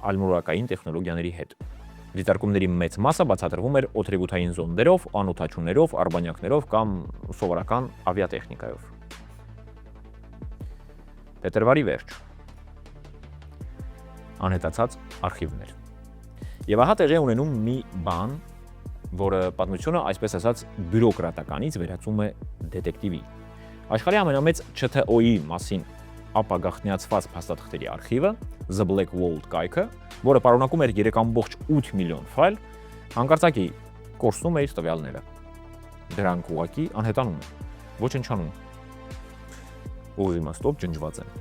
ալմուրակային տեխնոլոգիաների հետ։ Դիտարկումների մեծ մասը բացատրվում էր օդերևութային զոնդերով, անօդաչուներով, արբանյակներով կամ սովորական ավիատեխնիկայով։ Փետրվարի վերջ։ Անհետացած արխիվներ։ Եվ ահա տեղի ունենում մի բան, որը պատմությունը, այսպես ասած, բյուրոկրատականից վերածում է դետեկտիվի։ Աշխարհի ամենամեծ ՉԹՕ-ի մասին ապագաղտնիացված փաստաթղթերի արխիվը, The Black Vault կայքը, որը պարունակում էր 3.8 միլիոն ֆայլ, հանկարծակի կորցնում է իր տվյալները։ Դրանք ուղղակի անհետանում են, ոչնչանում։ Ուղիղ իմաստով ջնջված են։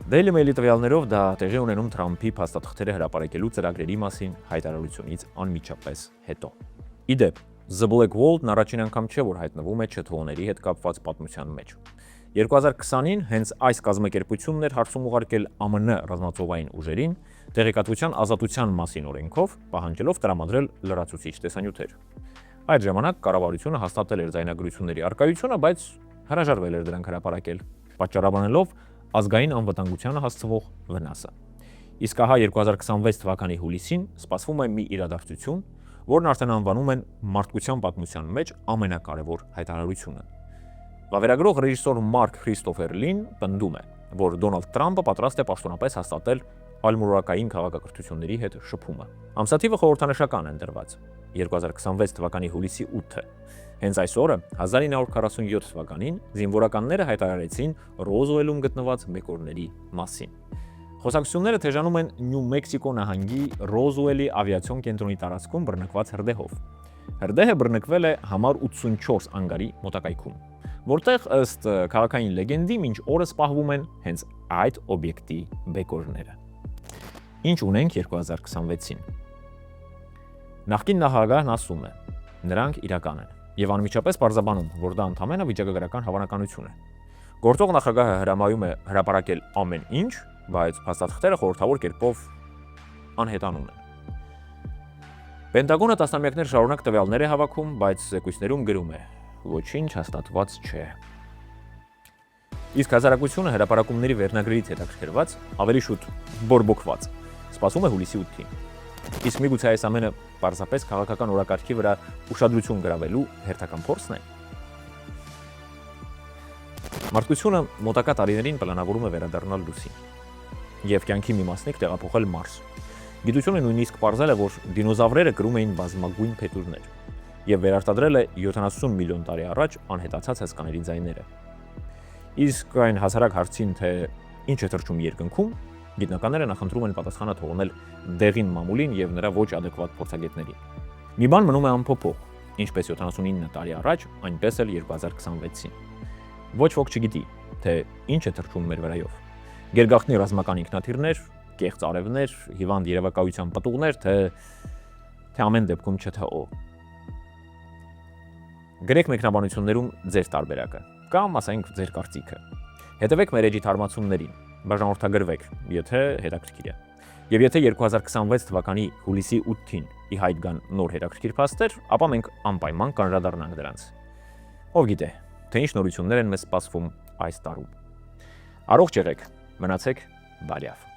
Daily Mail-ի տվյալներով դա տեղի ունենում Թրամփի փաստաթղթերը հրապարակելու ծրագրերի մասին հայտարարությունից անմիջապես հետո։ Իդեպ, The Black Vault-ն առաջին անգամ չէ, որ հայտնվում է ՉԹՕ-ների հետ կապված պատմության մեջ։ 2020-ին հենց այս կազմակերպությունն էր հարցում ուղարկել ԱՄՆ ռազմածովային ուժերին տեղեկատվության ազատության մասին օրենքով, պահանջելով տրամադրել լրացուցիչ տեսանյութեր։ Այդ ժամանակ կառավարությունը հաստատել էր ձայնագրությունների առկայությունը, բայց հրաժարվել էր դրանք հրապարակել, պատճառաբանելով ազգային անվտանգությանը հասցվող վնասը։ Իսկ ահա 2026 թվականի հուլիսին սպասվում է մի իրադարձություն, որն արդեն անվանում են մարդկության պատմության մեջ ամենակարևոր հայտարարությունը։ Վավերագրող ռեժիսոր Մարկ Քրիստոֆեր Լին պնդում է, որ Դոնալդ Թրամփը պատրաստ է պաշտոնապես հաստատել ալմուրակային քաղաքակրթությունների հետ շփումը։ Ամսաթիվը խորհրդանշական է ընտրված 2026 թվականի հուլիսի 8-ը։ Հենց այս օրը 1947 թվականին զինվորականները հայտարարեցին Ռոզուելում գտնված մեկորների մասին։ Խոսակցությունները թեժանում են Նյու Մեքսիկո նահանգի Ռոզուելի ավիացիոն կենտրոնի տարածքում բռնկված հրդեհով։ Հրդեհը բռնկվել է համար 84 անգարի մոտակայքում, որտեղ ըստ քաղաքային լեգենդի մինչ օրս պահվում են հենց այդ օբյեկտի բեկորները։ Ինչ ունենք 2026-ին։ Նախկին նախագահն ասում է, նրանք իրական են, եւ անմիջապես պարզաբանում, որ դա ընդամենը վիճակագրական հավանականություն է։ Գործող նախագահը հրամայում է հրապարակել ամեն ինչ, բայց փաստաթղթերը խորհրդավոր կերպով անհետանում են։ Պենտագոնը տասնամյակներ շարունակ տվյալներ է հավաքում, բայց զեկույցներում գրում է. ոչինչ հաստատված չէ։ Իսկ հասարակությունը հրապարակումների վերնագրերից հետաքրքրված, ավելի շուտ բորբոքված, սպասում է հուլիսի 8-ին։ Իսկ միգուցե այս ամենը պարզապես քաղաքական օրակարգի վրա ուշադրություն գրավելու հերթական փորձն է։ Մարդկությունը մոտակա տարիներին պլանավորում է վերադառնալ լուսին եւ կյանքի մի մասնիկ տեղափոխել Մարս։ Գիտությունը նույնիսկ պարզել է, որ դինոզավրերը կրում էին բազմագույն փետուրներ եւ վերարտադրել է 70 միլիոն տարի առաջ անհետացած հսկաների ձայները։ Իսկ այն հասարակ հարցին, թե ինչ է թռչում երկնքում, գիտնականները նախընտրում են պատասխանը թողնել դեղին մամուլին եւ նրա ոչ ադեկվատ փորձագետներին։ Մի բան մնում է անփոփոխ, ինչպես 79 տարի առաջ, այնպես էլ 2026-ին։ Ոչ ոք չգիտի, թե ինչ է թռչում մեր վրայով։ Գերգաղտնի ռազմական ինքնաթիռներ, կեղծ արևներ, հիվանդ երևակայության պտուղներ, թե ամեն դեպքում ՉԹՕ։ Գրեք մեկնաբանություններում ձեր տարբերակը կամ ասենք ձեր կարծիքը։ Հետևեք մեր էջի թարմացումներին, բաժանորդագրվեք, եթե հետաքրքիր է։ Եվ եթե 2026 թվականի հուլիսի 8-ին ի հայտ գան նոր հետաքրքիր փաստեր, ապա մենք անպայման կանդրադառնանք դրանց։ Ով գիտե, թե ինչ նորություններ են մեզ սպասվում այս տարում։ Առողջ եղեք, մնացեք բարյավ։